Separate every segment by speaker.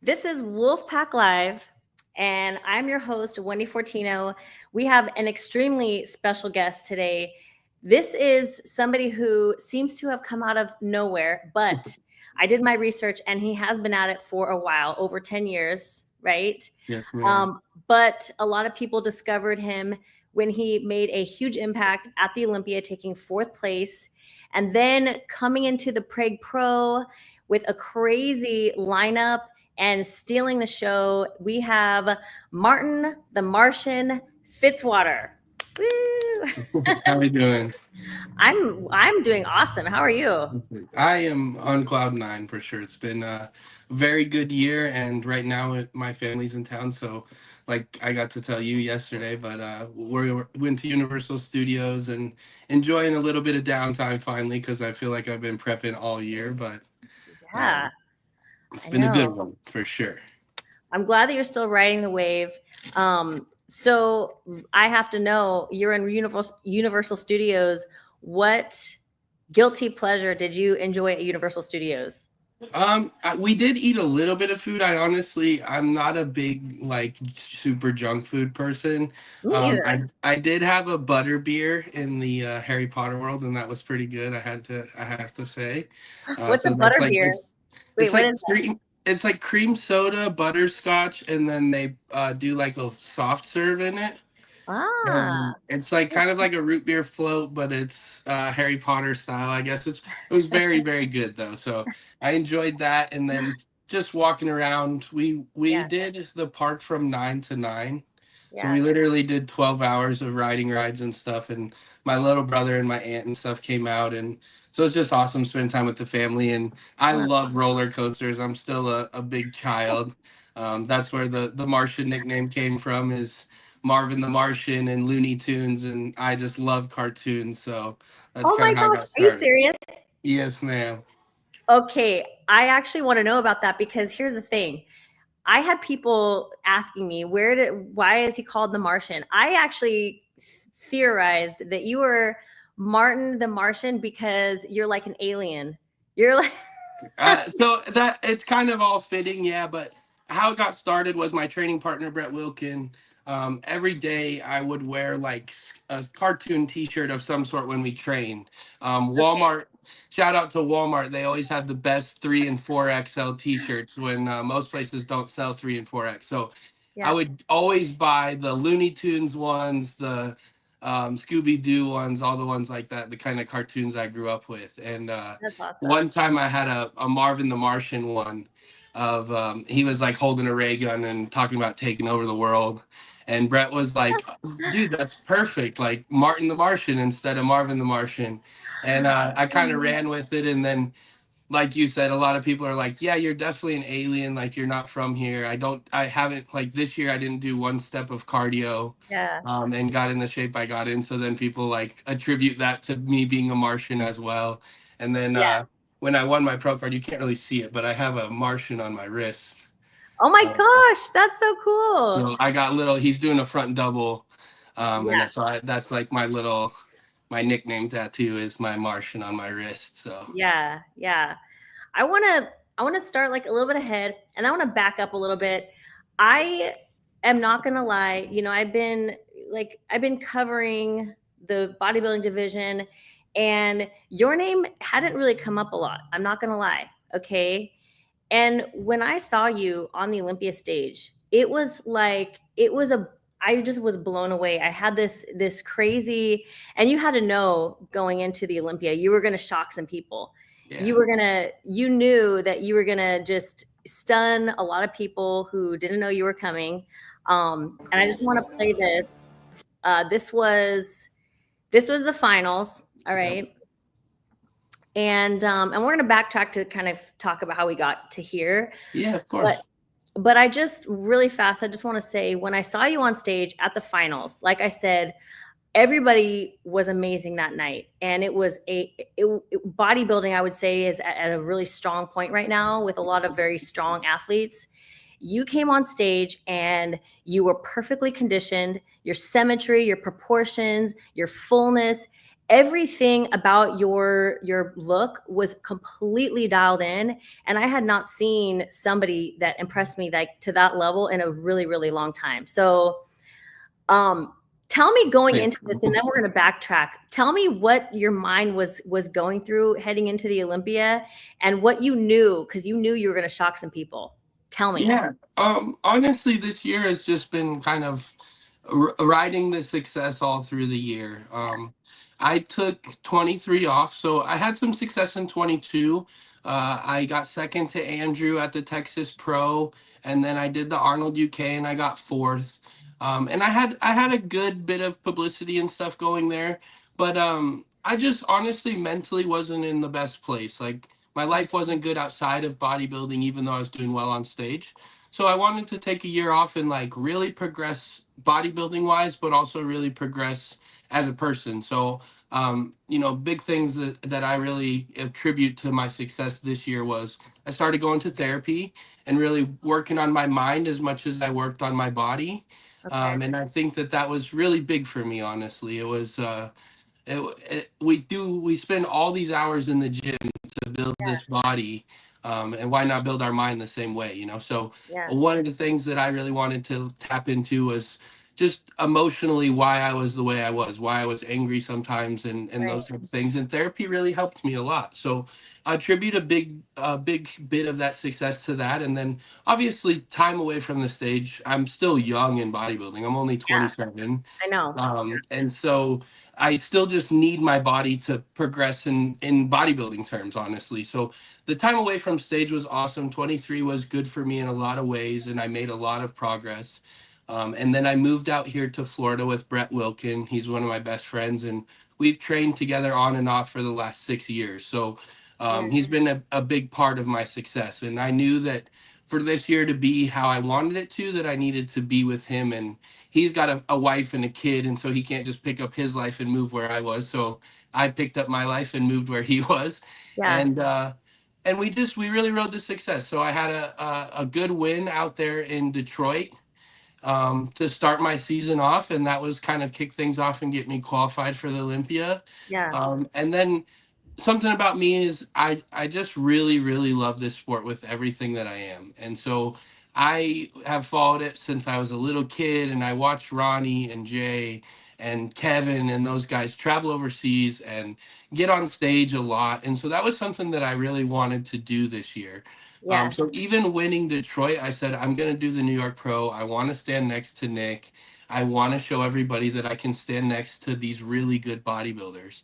Speaker 1: This is WOLFpak Live, and I'm your host, Wendy Fortino. We have an extremely special guest today. This is somebody who seems to have come out of nowhere, but I did my research, and he has been at it for a while, over 10 years, right?
Speaker 2: Yes, ma'am.
Speaker 1: But a lot of people discovered him when he made a huge impact at the Olympia, taking fourth place, and then coming into the Prague Pro with a crazy lineup and stealing the show. We have Martin the Martian Fitzwater. Woo!
Speaker 2: How are you doing?
Speaker 1: I'm doing awesome. How are you?
Speaker 2: I am on cloud nine for sure. It's been a very good year, and right now my family's in town, so like I got to tell you yesterday, but we went to Universal Studios and enjoying a little bit of downtime finally because I feel like I've been prepping all year, but
Speaker 1: Yeah,
Speaker 2: it's
Speaker 1: I
Speaker 2: been a good
Speaker 1: know.
Speaker 2: one for sure.
Speaker 1: I'm glad that you're still riding the wave. So I have to know, you're in Universal Studios. What guilty pleasure did you enjoy at Universal Studios?
Speaker 2: We did eat a little bit of food. I'm not a big like super junk food person.
Speaker 1: Me either.
Speaker 2: I did have a butter beer in the Harry Potter world, and that was pretty good. I have to say.
Speaker 1: What's a
Speaker 2: So that's
Speaker 1: butter
Speaker 2: like
Speaker 1: beer? Wait,
Speaker 2: it's
Speaker 1: what
Speaker 2: like
Speaker 1: is
Speaker 2: cream. It's like cream soda, butterscotch, and then they do like a soft serve in it.
Speaker 1: that? Ah,
Speaker 2: And it's like kind of like a root beer float, but it's Harry Potter style. I guess it was very very good though. So I enjoyed that, and then just walking around. We
Speaker 1: yeah,
Speaker 2: did the park from 9 to 9, so
Speaker 1: yeah.
Speaker 2: we literally did 12 hours of riding rides and stuff. And my little brother and my aunt and stuff came out, and so it's just awesome spending time with the family. And I
Speaker 1: Uh,
Speaker 2: love roller coasters. I'm still a big child. That's where the Martian nickname came from. Is Marvin the Martian and Looney Tunes, and I just love cartoons, so that's
Speaker 1: oh
Speaker 2: kind
Speaker 1: my
Speaker 2: of how I
Speaker 1: gosh,
Speaker 2: got
Speaker 1: are you
Speaker 2: started.
Speaker 1: serious?
Speaker 2: Yes, ma'am.
Speaker 1: Okay, I actually want to know about that because here's the thing. I had people asking me, why is he called the Martian? I actually theorized that you were Martin the Martian because you're like an alien. You're like,
Speaker 2: So that it's kind of all fitting, yeah. But how it got started was my training partner Brett Wilkin. Every day I would wear like a cartoon T-shirt of some sort when we trained.
Speaker 1: okay,
Speaker 2: Walmart, shout out to Walmart. They always have the best 3 and 4 XL T-shirts when most places don't sell 3 and 4X. So I
Speaker 1: yeah,
Speaker 2: would always buy the Looney Tunes ones, the Scooby Doo ones, all the ones like that, the kind of cartoons I grew up with. And
Speaker 1: that's awesome.
Speaker 2: one time I had a Marvin the Martian one of he was like holding a ray gun and talking about taking over the world. And Brett was like, dude, that's perfect. Like Martin the Martian instead of Marvin the Martian. And I kind of ran with it. And then, like you said, a lot of people are like, yeah, you're definitely an alien. Like you're not from here. I haven't, like this year, I didn't do one step of cardio
Speaker 1: Yeah,
Speaker 2: and got in the shape I got in. So then people like attribute that to me being a Martian as well. And then
Speaker 1: yeah.
Speaker 2: when I won my pro card, you can't really see it, but I have a Martian on my wrist.
Speaker 1: Oh my
Speaker 2: Uh,
Speaker 1: gosh, that's so cool.
Speaker 2: so I got little, he's doing a front double.
Speaker 1: Yeah,
Speaker 2: That's like my nickname tattoo is my Martian on my wrist. So.
Speaker 1: yeah, yeah. I want to I want to start like a little bit ahead and I want to back up a little bit. I am not going to lie, I've been covering the bodybuilding division and your name hadn't really come up a lot. I'm not going to lie, okay? And when I saw you on the Olympia stage, it was like it was a I just was blown away. I had this crazy, and you had to know going into the Olympia, you were going to shock some people.
Speaker 2: Yeah.
Speaker 1: You knew that you were going to just stun a lot of people who didn't know you were coming. And I just want to play this. This was the finals. All
Speaker 2: Yep.
Speaker 1: right. And we're going to backtrack to kind of talk about how we got to here.
Speaker 2: Yeah, of
Speaker 1: But
Speaker 2: course.
Speaker 1: but I just really fast, I just want to say when I saw you on stage at the finals, like I said, everybody was amazing that night. And it was bodybuilding, I would say, is at a really strong point right now with a lot of very strong athletes. You came on stage and you were perfectly conditioned, your symmetry, your proportions, your fullness, everything about your look was completely dialed in, and I had not seen somebody that impressed me like to that level in a really, really long time. So tell me, going into this, and then we're going to backtrack, tell me what your mind was going through heading into the Olympia, and what you knew, because you knew you were going to shock some people. Tell me.
Speaker 2: Yeah. Honestly, this year has just been kind of riding the success all through the year. I took 23 off, so I had some success in 22. I got second to Andrew at the Texas Pro, and then I did the Arnold UK, and I got fourth. And I had a good bit of publicity and stuff going there, but I just honestly mentally wasn't in the best place. Like, my life wasn't good outside of bodybuilding, even though I was doing well on stage. So I wanted to take a year off and like really progress bodybuilding wise, but also really progress as a person. So, big things that I really attribute to my success this year was I started going to therapy and really working on my mind as much as I worked on my body.
Speaker 1: Okay.
Speaker 2: And I think that was really big for me, honestly. It was, we spend all these hours in the gym to build this body, and why not build our mind the same way, so
Speaker 1: Yeah.
Speaker 2: one of the things that I really wanted to tap into was just emotionally why I was the way I was, why I was angry sometimes, and
Speaker 1: Right.
Speaker 2: those type of things, and therapy really helped me a lot. So I attribute a big bit of that success to that. And then obviously time away from the stage. I'm still young in bodybuilding. I'm only
Speaker 1: Yeah.
Speaker 2: 27.
Speaker 1: I know.
Speaker 2: And so I still just need my body to progress in bodybuilding terms, honestly. So the time away from stage was awesome. 23 was good for me in a lot of ways, and I made a lot of progress. And then I moved out here to Florida with Brett Wilkin. He's one of my best friends, and we've trained together on and off for the last 6 years. So
Speaker 1: Yeah.
Speaker 2: he's been a big part of my success. And I knew that for this year to be how I wanted it to, that I needed to be with him. And he's got a wife and a kid, and so he can't just pick up his life and move where I was. So I picked up my life and moved where he was.
Speaker 1: Yeah.
Speaker 2: And we really rode the success. So I had a good win out there in Detroit, to start my season off, and that was kind of kick things off and get me qualified for the Olympia.
Speaker 1: Yeah.
Speaker 2: And then something about me is I just really really love this sport with everything that I am. And so I have followed it since I was a little kid, and I watched Ronnie and Jay and Kevin and those guys travel overseas and get on stage a lot. And so that was something that I really wanted to do this year.
Speaker 1: Yeah.
Speaker 2: So even winning Detroit, I said I'm going to do the New York Pro. I want to stand next to Nick. I want to show everybody that I can stand next to these really good bodybuilders.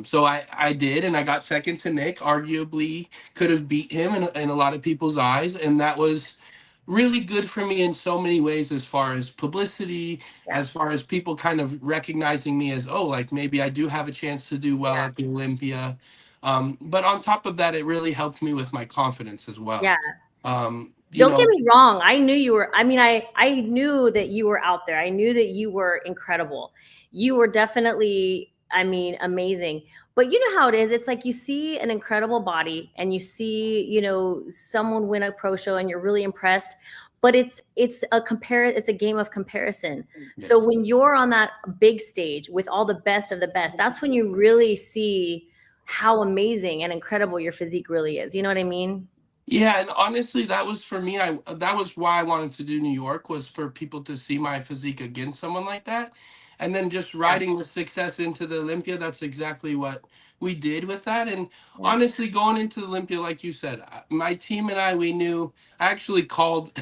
Speaker 2: So I did, and I got second to Nick. Arguably could have beat him in a lot of people's eyes, and that was really good for me in so many ways, as far as publicity,
Speaker 1: Yeah.
Speaker 2: as far as people kind of recognizing me as, oh, like maybe I do have a chance to do well
Speaker 1: Yeah.
Speaker 2: at the Olympia. But on top of that, it really helped me with my confidence as
Speaker 1: Yeah.
Speaker 2: well. Um, you
Speaker 1: Don't get
Speaker 2: know,
Speaker 1: me wrong. I knew you were, I mean, I knew that you were out there. I knew that you were incredible. You were definitely, I mean, amazing. But you know how it is. It's like you see an incredible body and you see, someone win a pro show and you're really impressed. But it's a game of comparison. So
Speaker 2: yes.
Speaker 1: when you're on that big stage with all the best of the best, that's when you really see how amazing and incredible your physique really is. You know what I mean?
Speaker 2: Yeah, and honestly, that was for me. That was why I wanted to do New York, was for people to see my physique against someone like that, and then just
Speaker 1: Yeah.
Speaker 2: riding the success into the Olympia. That's exactly what we did with that. And
Speaker 1: Yeah.
Speaker 2: honestly, going into the Olympia, like you said, my team and I, we knew. I actually called.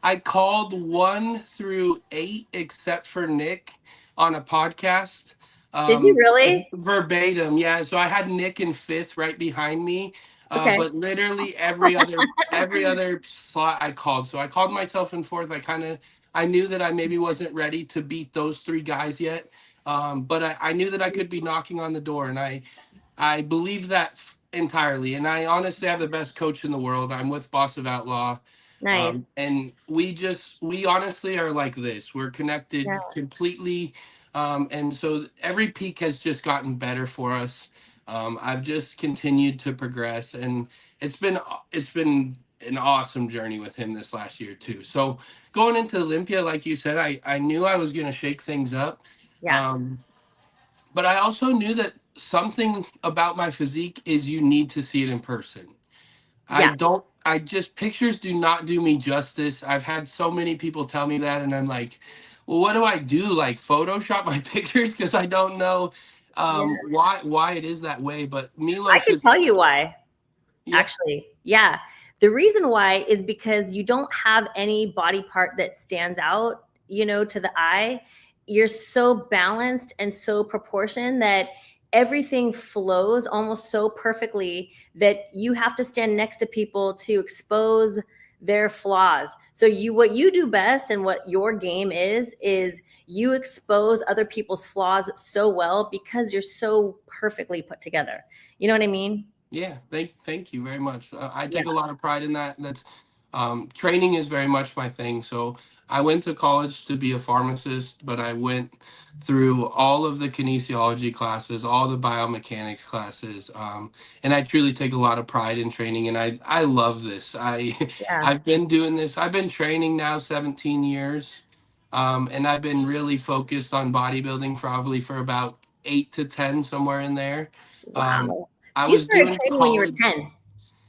Speaker 2: I called 1 through 8, except for Nick, on a podcast.
Speaker 1: Did you really?
Speaker 2: Verbatim, yeah. So I had Nick in fifth, right behind me,
Speaker 1: Okay.
Speaker 2: but literally every other slot I called. So I called myself in fourth. I knew that I maybe wasn't ready to beat those 3 guys yet, but I knew that I could be knocking on the door, and I believe that entirely. And I honestly have the best coach in the world. I'm with Boss of Outlaw.
Speaker 1: Nice.
Speaker 2: And we honestly are like this. We're
Speaker 1: Yeah.
Speaker 2: connected completely. And so every peak has just gotten better for us. I've just continued to progress, and it's been an awesome journey with him this last year too. So going into Olympia, like you said, I knew I was going to shake things up.
Speaker 1: Yeah.
Speaker 2: Um, but I also knew that something about my physique is you need to see it in person. I
Speaker 1: Yeah.
Speaker 2: don't, I just, pictures do not do me justice. I've had so many people tell me that, and I'm like, well, what do I do? Like Photoshop my pictures? Because I don't know
Speaker 1: Yeah.
Speaker 2: why it is that way. But
Speaker 1: I
Speaker 2: Milos
Speaker 1: can
Speaker 2: is,
Speaker 1: tell you why.
Speaker 2: yeah,
Speaker 1: Actually, yeah. The reason why is because you don't have any body part that stands out, to the eye. You're so balanced and so proportioned that everything flows almost so perfectly that you have to stand next to people to expose their flaws. So what you do best and what your game is you expose other people's flaws so well because you're so perfectly put together. You know what I mean?
Speaker 2: yeah, thank you very much. I
Speaker 1: Yeah.
Speaker 2: take a lot of pride in that. That's training is very much my thing. So I went to college to be a pharmacist, but I went through all of the kinesiology classes, all the biomechanics classes, and I truly take a lot of pride in training. And I love this.
Speaker 1: Yeah.
Speaker 2: I've been doing this. I've been training now 17 years, and I've been really focused on bodybuilding probably for about 8 to 10, somewhere in there. Um,
Speaker 1: Wow.
Speaker 2: I
Speaker 1: So you
Speaker 2: was
Speaker 1: started
Speaker 2: doing
Speaker 1: training when you were
Speaker 2: college.
Speaker 1: 10.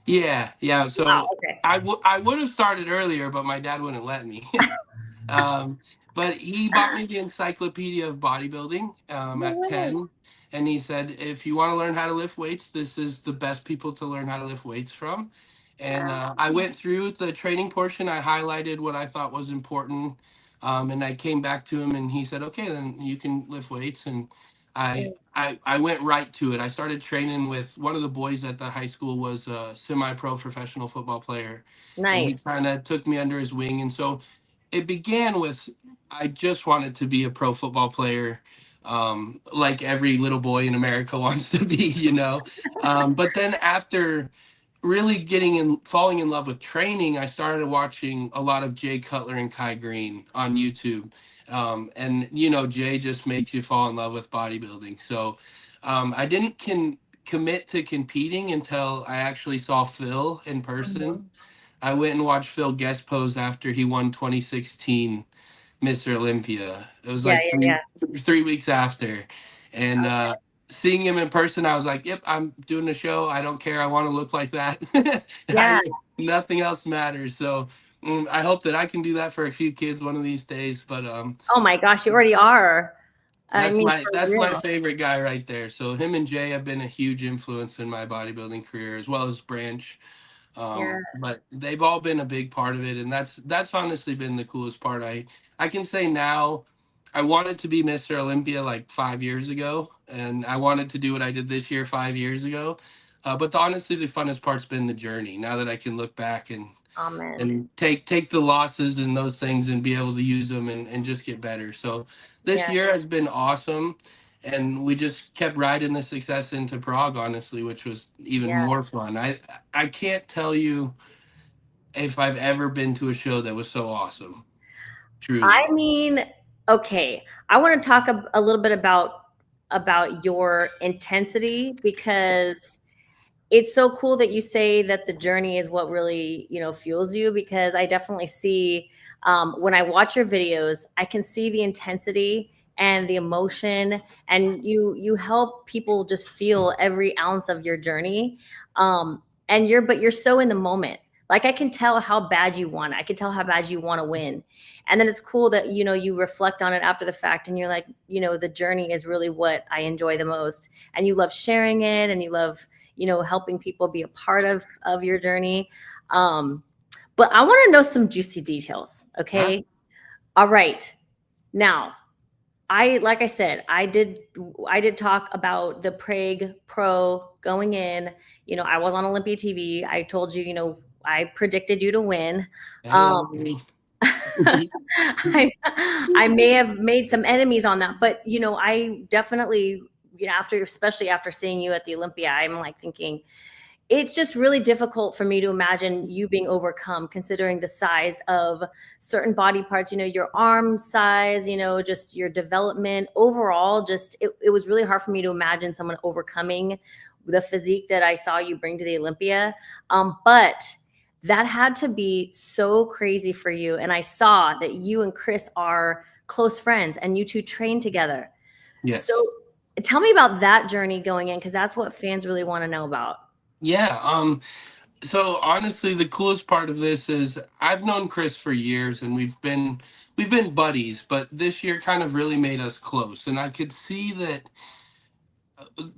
Speaker 2: Yeah, yeah.
Speaker 1: Wow.
Speaker 2: So
Speaker 1: Okay.
Speaker 2: I would have started earlier, but my dad wouldn't let me. um, but he bought me the Encyclopedia of Bodybuilding
Speaker 1: No
Speaker 2: at
Speaker 1: way.
Speaker 2: 10. And he said, if you want to learn how to lift weights, this is the best people to learn how to lift weights from. And I
Speaker 1: Wow.
Speaker 2: went through the training portion. I highlighted what I thought was important. And I came back to him and he said, okay, then you can lift weights. And I went right to it. I started training with one of the boys at the high school was a semi-pro professional football player, and he
Speaker 1: Nice.
Speaker 2: kind of took me under his wing. And so it began with I just wanted to be a pro football player, like every little boy in America wants to be, you know. But then after really getting in falling in love with training, I started watching a lot of Jay Cutler and Kai Green on YouTube. And Jay just makes you fall in love with bodybuilding. So I didn't commit to competing until I actually saw Phil in person.
Speaker 1: Mhm.
Speaker 2: I went and watched Phil guest pose after he won 2016 Mr. Olympia. It was
Speaker 1: Yeah,
Speaker 2: like
Speaker 1: yeah,
Speaker 2: three weeks after, and seeing him in person, I was like, "Yep, I'm doing the show. I don't care. I want to look like that.
Speaker 1: yeah.
Speaker 2: Nothing else matters." So I hope that I can do that for a few kids one of these days. But
Speaker 1: Oh my gosh, you already are. I
Speaker 2: that's
Speaker 1: mean,
Speaker 2: my
Speaker 1: for
Speaker 2: that's my
Speaker 1: real.
Speaker 2: favorite guy right there. So him and Jay have been a huge influence in my bodybuilding career, as well as Branch.
Speaker 1: Yeah.
Speaker 2: But they've all been a big part of it, and that's honestly been the coolest part. I can say now, I wanted to be Mr. Olympia like 5 years ago, and I wanted to do what I did this year 5 years ago. But honestly, the funnest part's been the journey. Now that I can look back
Speaker 1: Amen.
Speaker 2: and take the losses and those things and be able to use them and just get better. So this
Speaker 1: Yeah.
Speaker 2: year has been awesome. And we just kept riding the success into Prague, honestly, which was even
Speaker 1: Yeah.
Speaker 2: more fun. I can't tell you if I've ever been to a show that was so awesome.
Speaker 1: I
Speaker 2: Truly.
Speaker 1: mean, okay. I want to talk a little bit about your intensity because it's so cool that you say that the journey is what really fuels you, because I definitely see, when I watch your videos, I can see the intensity and the emotion, and you help people just feel every ounce of your journey. But you're so in the moment. Like, I can tell how bad you want it. I can tell how bad you want to win. And then it's cool that you reflect on it after the fact and you're like, the journey is really what I enjoy the most. And you love sharing it, and you love helping people be a part of your journey. Um, but I want to know some juicy details.
Speaker 2: Huh?
Speaker 1: Okay. All right. Now, like I said, I did talk about the Prague Pro going in. I was on Olympia TV. I told you, I predicted you to win. Um,
Speaker 2: Hey.
Speaker 1: I may have made some enemies on that, but I definitely, especially after seeing you at the Olympia, I'm like thinking, it's just really difficult for me to imagine you being overcome, considering the size of certain body parts, your arm size, just your development overall. Just it was really hard for me to imagine someone overcoming the physique that I saw you bring to the Olympia. But that had to be so crazy for you. And I saw that you and Chris are close friends and you two train together. So
Speaker 2: Yes.
Speaker 1: Tell me about that journey going in, because that's what fans really want to know about.
Speaker 2: Yeah. So honestly, the coolest part of this is I've known Chris for years, and we've been buddies, but this year kind of really made us close, and I could see that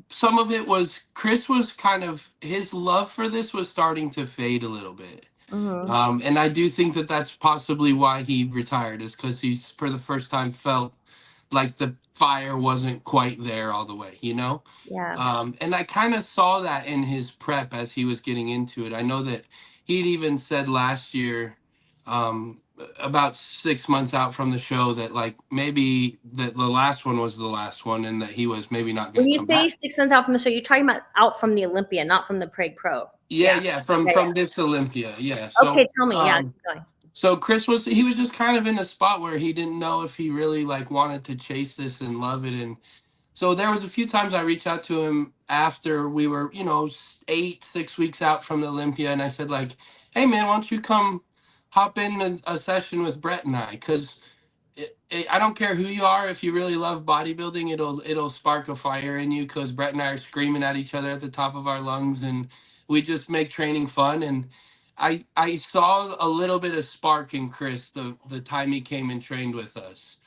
Speaker 2: some of it was Chris was kind of his love for this was starting to fade a little bit.
Speaker 1: Mm-hmm.
Speaker 2: And I do think that that's possibly why he retired, is because he's for the first time felt like the fire wasn't quite there all the way, you know?
Speaker 1: Yeah.
Speaker 2: And I kind of saw that in his prep as he was getting into it. I know that he'd even said last year, about 6 months out from the show, that like maybe that the last one was the last one and that he was maybe not going
Speaker 1: When
Speaker 2: to
Speaker 1: you
Speaker 2: come
Speaker 1: say
Speaker 2: back.
Speaker 1: 6 months out from the show, you're talking about out from the Olympia, not from the Prague Pro.
Speaker 2: Yeah,
Speaker 1: Yeah.
Speaker 2: yeah, from
Speaker 1: Yeah,
Speaker 2: from this Olympia. Yeah.
Speaker 1: yeah. Okay,
Speaker 2: So
Speaker 1: tell me. Yeah, keep going.
Speaker 2: so Chris was he was just kind of in a spot where he didn't know if he really like wanted to chase this and love it. And so there was a few times I reached out to him after we were, 6 weeks out from the Olympia, and I said like, "Hey man, why don't you come hop in a session with Brett and I? Because I don't care who you are. If you really love bodybuilding, it'll spark a fire in you. Because Brett and I are screaming at each other at the top of our lungs, and we just make training fun. And I saw a little bit of spark in Chris the time he came and trained with us.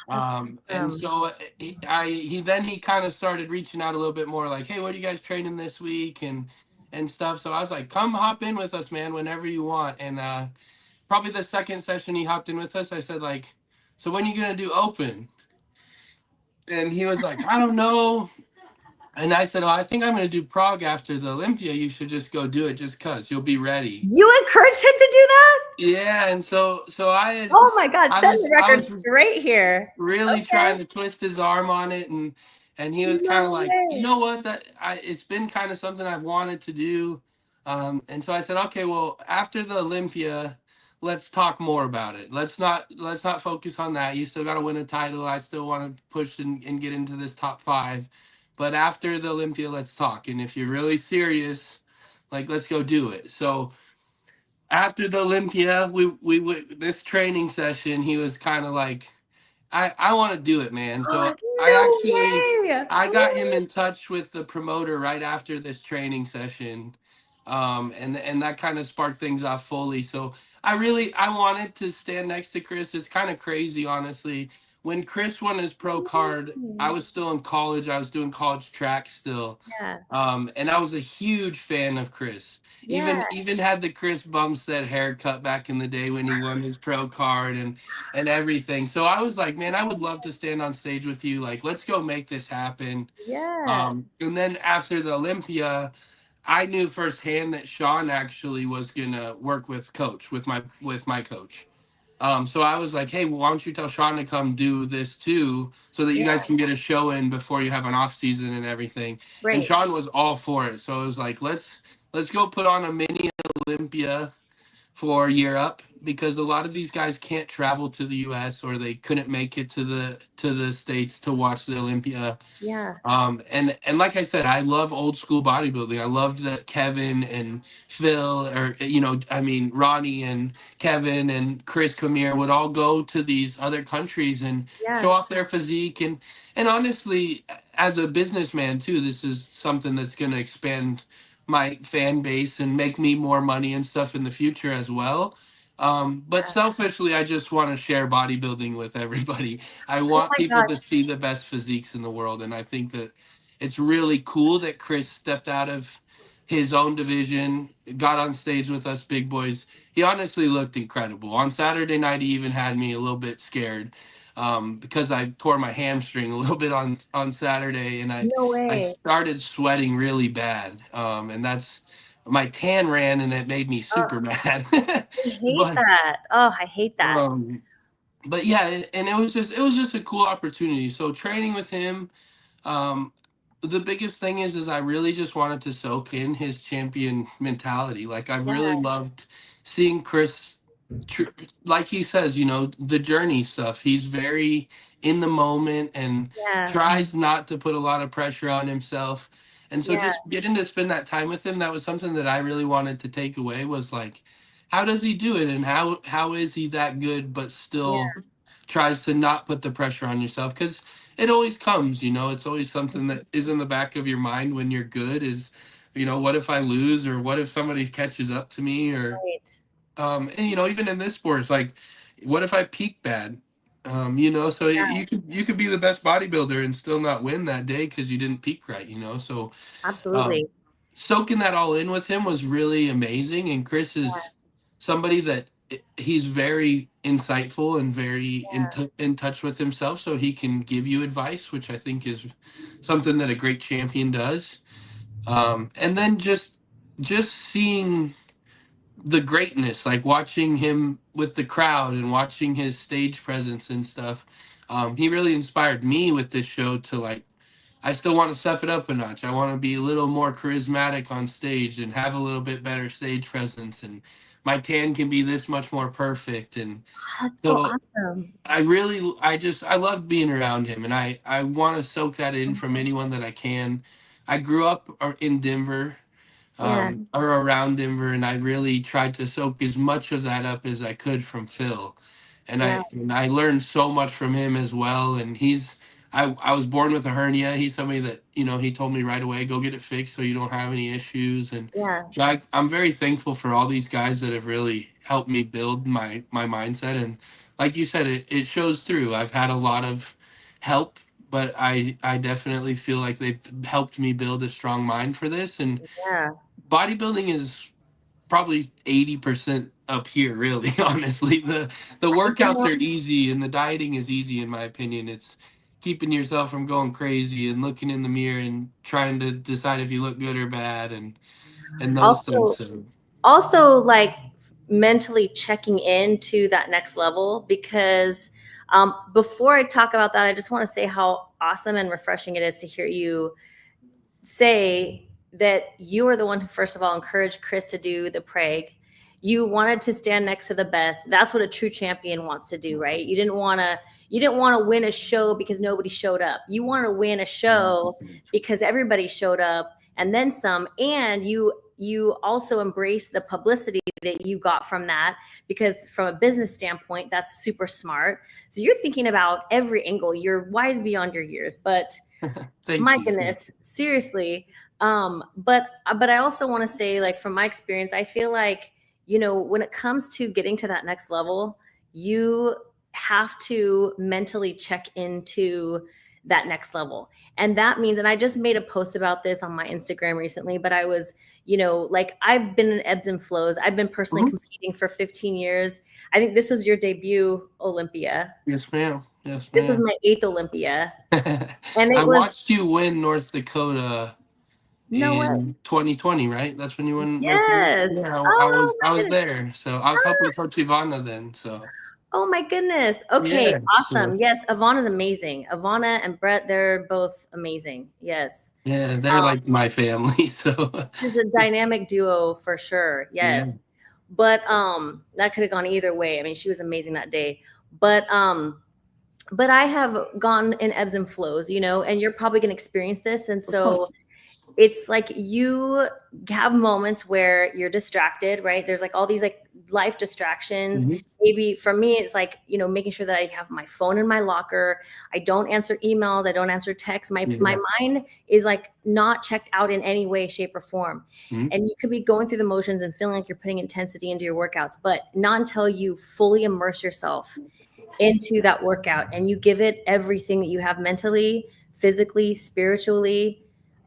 Speaker 1: That's
Speaker 2: And
Speaker 1: awesome.
Speaker 2: so he kind of started reaching out a little bit more, like, hey, what are you guys training this week and stuff. So I was like, come hop in with us, man, whenever you want. And probably the second session he hopped in with us, I said like, so when are you gonna do open? And he was like, I don't know. And I said, oh, I think I'm gonna do Prague after the Olympia. You should just go do it just cause you'll be ready.
Speaker 1: You encouraged him to do that?
Speaker 2: Yeah, and so
Speaker 1: Oh my God,
Speaker 2: I
Speaker 1: setting
Speaker 2: was
Speaker 1: the
Speaker 2: I
Speaker 1: record
Speaker 2: was
Speaker 1: straight here.
Speaker 2: really
Speaker 1: Okay.
Speaker 2: trying to twist his arm on it, and he was kind of
Speaker 1: No
Speaker 2: like, you
Speaker 1: way.
Speaker 2: know what, it's been kind of something I've wanted to do. And so I said, okay, well, after the Olympia, let's talk more about it. Let's not focus on that. You still got to win a title. I still want to push and get into this top five, but after the Olympia, let's talk. And if you're really serious, like, let's go do it. So after the Olympia, we this training session, he was kind of like, I want to do it, man. So
Speaker 1: No way.
Speaker 2: I got him in touch with the promoter right after this training session, and that kind of sparked things off fully. So I wanted to stand next to Chris. It's kind of crazy, honestly. When Chris won his pro card, I was still in college. I was doing college track still,
Speaker 1: Yeah.
Speaker 2: and I was a huge fan of Chris.
Speaker 1: Yeah.
Speaker 2: Even had the Chris Bumstead haircut back in the day when he won his pro card and everything. So I was like, man, I would love to stand on stage with you. Like, let's go make this happen.
Speaker 1: Yeah.
Speaker 2: And then after the Olympia, I knew firsthand that Sean actually was gonna work with my coach. So I was like, hey, why don't you tell Sean to come do this too, so that you guys
Speaker 1: Yeah.
Speaker 2: can get a show in before you have an off season and everything. And
Speaker 1: Great.
Speaker 2: Sean was all for it. So I was like, let's go put on a mini Olympia for Europe, because a lot of these guys can't travel to the US, or they couldn't make it to the States to watch the Olympia.
Speaker 1: Yeah.
Speaker 2: And like I said, I love old school bodybuilding. I loved that Kevin and Phil, or I mean Ronnie and Kevin and Chris Camille would all go to these other countries and
Speaker 1: Yeah.
Speaker 2: show off their physique. And honestly, as a businessman too, this is something that's going to expand my fan base and make me more money and stuff in the future as well. But selfishly, I just want to share bodybuilding with everybody. I
Speaker 1: Oh
Speaker 2: want
Speaker 1: my
Speaker 2: people to
Speaker 1: gosh.
Speaker 2: see the best physiques in the world, and I think that it's really cool that Chris stepped out of his own division, got on stage with us big boys. He honestly looked incredible. On Saturday night, he even had me a little bit scared, because I tore my hamstring a little bit on Saturday, and
Speaker 1: No
Speaker 2: I
Speaker 1: way.
Speaker 2: started sweating really bad, and that's my tan ran, and it made me
Speaker 1: Oh,
Speaker 2: super mad.
Speaker 1: I hate
Speaker 2: but
Speaker 1: that. Oh, I hate that.
Speaker 2: um, but yeah, and it was just a cool opportunity. So training with him, um, the biggest thing is I really just wanted to soak in his champion mentality. Like, I've
Speaker 1: Yeah.
Speaker 2: really loved seeing Chris, tr- like he says, the journey stuff. He's very in the moment and
Speaker 1: Yeah.
Speaker 2: tries not to put a lot of pressure on himself. And so
Speaker 1: Yeah.
Speaker 2: just getting to spend that time with him, that was something that I really wanted to take away, was like, how does he do it, and how is he that good but
Speaker 1: Yeah.
Speaker 2: still tries to not put the pressure on yourself? Because it always comes, you know, it's always something that is in the back of your mind when you're good is, you know, what if I lose, or what if somebody catches up to me, or
Speaker 1: Right.
Speaker 2: and you know, even in this sport, it's like, what if I peak bad? You know, so
Speaker 1: Yeah,
Speaker 2: you could be the best bodybuilder and still not win that day because you didn't peak right, you know. So um,
Speaker 1: absolutely.
Speaker 2: soaking that all in with him was really amazing. And Chris
Speaker 1: Yeah,
Speaker 2: is somebody that he's very insightful and very
Speaker 1: yeah,
Speaker 2: in touch with himself, so he can give you advice, which I think is something that a great champion does. And then just seeing the greatness, like watching him with the crowd and watching his stage presence and stuff. He really inspired me with this show to like, I still want to step it up a notch. I want to be a little more charismatic on stage and have a little bit better stage presence. And my tan can be this much more perfect. And
Speaker 1: that's so
Speaker 2: so
Speaker 1: awesome.
Speaker 2: I love being around him, and I want to soak that in from anyone that I can. I grew up in Denver,
Speaker 1: Yeah,
Speaker 2: or around Denver, and I really tried to soak as much of that up as I could from Phil,
Speaker 1: yeah,
Speaker 2: and I learned so much from him as well. And I was born with a hernia. He's somebody that, you know, he told me right away, go get it fixed so you don't have any issues. And
Speaker 1: yeah.
Speaker 2: so I'm very thankful for all these guys that have really helped me build my mindset. And like you said, it shows through. I've had a lot of help, but I definitely feel like they've helped me build a strong mind for this. And
Speaker 1: Yeah.
Speaker 2: bodybuilding is probably 80% up here, really. Honestly, the
Speaker 1: You
Speaker 2: workouts
Speaker 1: know,
Speaker 2: are easy and the dieting is easy, in my opinion. It's keeping yourself from going crazy and looking in the mirror and trying to decide if you look good or bad, and those things.
Speaker 1: also,
Speaker 2: So
Speaker 1: also like mentally checking into that next level because before I talk about that, I just want to say how awesome and refreshing it is to hear you say that you were the one who first of all encouraged Chris to do the Prague. You wanted to stand next to the best. That's what a true champion wants to do, right? You didn't want to win a show because nobody showed up. You want to win a show because everybody showed up and then some, and you also embrace the publicity that you got from that because from a business standpoint that's super smart. So you're thinking about every angle. You're wise beyond your years, but
Speaker 2: thank
Speaker 1: my
Speaker 2: you.
Speaker 1: goodness, seriously. But I also want to say, like from my experience, I feel like when it comes to getting to that next level, you have to mentally check into that next level. And that means, and I just made a post about this on my Instagram recently, but I was, like I've been in ebbs and flows. I've been personally
Speaker 2: Mhm.
Speaker 1: competing for 15 years. I think this was your debut Olympia.
Speaker 2: Yes, ma'am. Yes,
Speaker 1: This was
Speaker 2: ma'am.
Speaker 1: my eighth Olympia. And
Speaker 2: I
Speaker 1: it was
Speaker 2: watched you win North Dakota
Speaker 1: no way.
Speaker 2: in 2020, right? That's when you won North Dakota.
Speaker 1: Yes.
Speaker 2: Yeah,
Speaker 1: Oh my
Speaker 2: I was
Speaker 1: goodness.
Speaker 2: there, so I was helping Coach Ivana then. So
Speaker 1: Oh my goodness. Okay,
Speaker 2: yeah, so
Speaker 1: awesome. Yes, Ivana's amazing. Ivana and Brett, they're both amazing. Yes.
Speaker 2: yeah, they're
Speaker 1: Um,
Speaker 2: like my family. So
Speaker 1: she's a dynamic duo for sure.
Speaker 2: yeah,
Speaker 1: Yes. But that could have gone either way. I mean, she was amazing that day. But I have gone in ebbs and flows, and you're probably going to experience this. And
Speaker 2: of
Speaker 1: so
Speaker 2: course.
Speaker 1: it's like you have moments where you're distracted, right? There's like all these like life distractions.
Speaker 2: Mhm.
Speaker 1: Maybe for me, it's like, making sure that I have my phone in my locker. I don't answer emails. I don't answer texts. My
Speaker 2: Yeah.
Speaker 1: mind is like not checked out in any way, shape, or form.
Speaker 2: Mhm.
Speaker 1: And you could be going through the motions and feeling like you're putting intensity into your workouts, but not until you fully immerse yourself into that workout and you give it everything that you have mentally, physically, spiritually.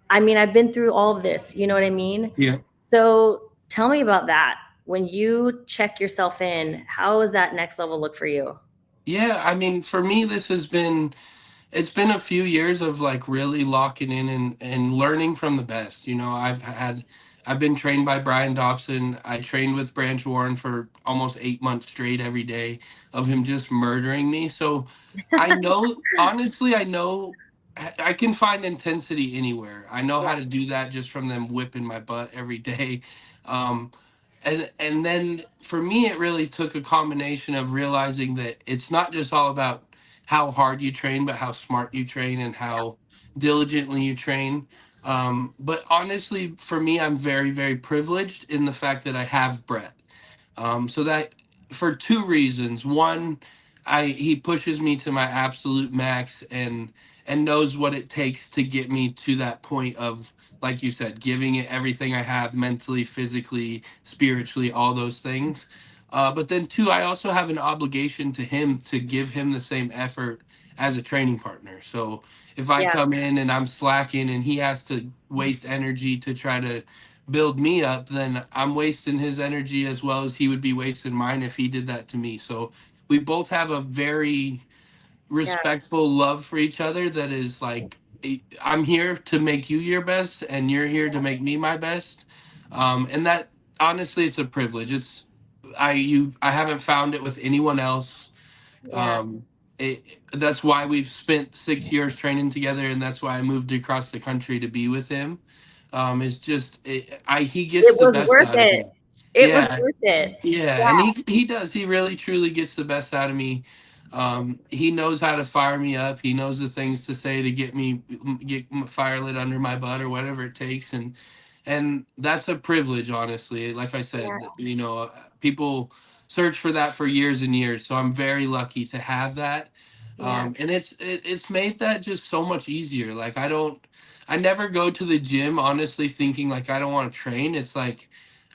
Speaker 1: I mean, I've been through all of this, you know what I mean?
Speaker 2: Yeah.
Speaker 1: So tell me about that. When you check yourself in, how does that next level look for you?
Speaker 2: Yeah, I mean, for me, it's been a few years of like really locking in and learning from the best. You know, I've been trained by Brian Dobson. I trained with Branch Warren for almost 8 months straight every day of him just murdering me. So I know, honestly, I can find intensity anywhere. I know
Speaker 1: Yeah.
Speaker 2: how to do that just from them whipping my butt every day. Um, and then for me, it really took a combination of realizing that it's not just all about how hard you train, but how smart you train and how diligently you train. But honestly, for me, I'm very, very privileged in the fact that I have Brett. So that for two reasons. One, he pushes me to my absolute max, and knows what it takes to get me to that point of, like you said, giving it everything I have, mentally, physically, spiritually, all those things. But then too, I also have an obligation to him to give him the same effort as a training partner. So if I
Speaker 1: Yeah.
Speaker 2: come in and I'm slacking and he has to waste energy to try to build me up, then I'm wasting his energy as well as he would be wasting mine if he did that to me. So we both have a very
Speaker 1: Yeah.
Speaker 2: respectful love for each other that is like, I'm here to make you your best and you're here to make me my best. And that, honestly, it's a privilege. I haven't found it with anyone else.
Speaker 1: Yeah.
Speaker 2: um that's why we've spent 6 years training together, and that's why I moved across the country to be with him. Is just he
Speaker 1: It
Speaker 2: gets the
Speaker 1: was
Speaker 2: best
Speaker 1: worth
Speaker 2: out of
Speaker 1: it.
Speaker 2: me.
Speaker 1: It was
Speaker 2: Yeah,
Speaker 1: worth it.
Speaker 2: yeah, and he does. He really truly gets the best out of me. He knows how to fire me up. He knows the things to say to get my fire lit under my butt or whatever it takes, and that's a privilege, honestly. Like I
Speaker 1: Yeah.
Speaker 2: said, people search for that for years and years. So I'm very lucky to have that,
Speaker 1: Yeah.
Speaker 2: and it's made that just so much easier. Like I never go to the gym honestly thinking like I don't want to train. It's like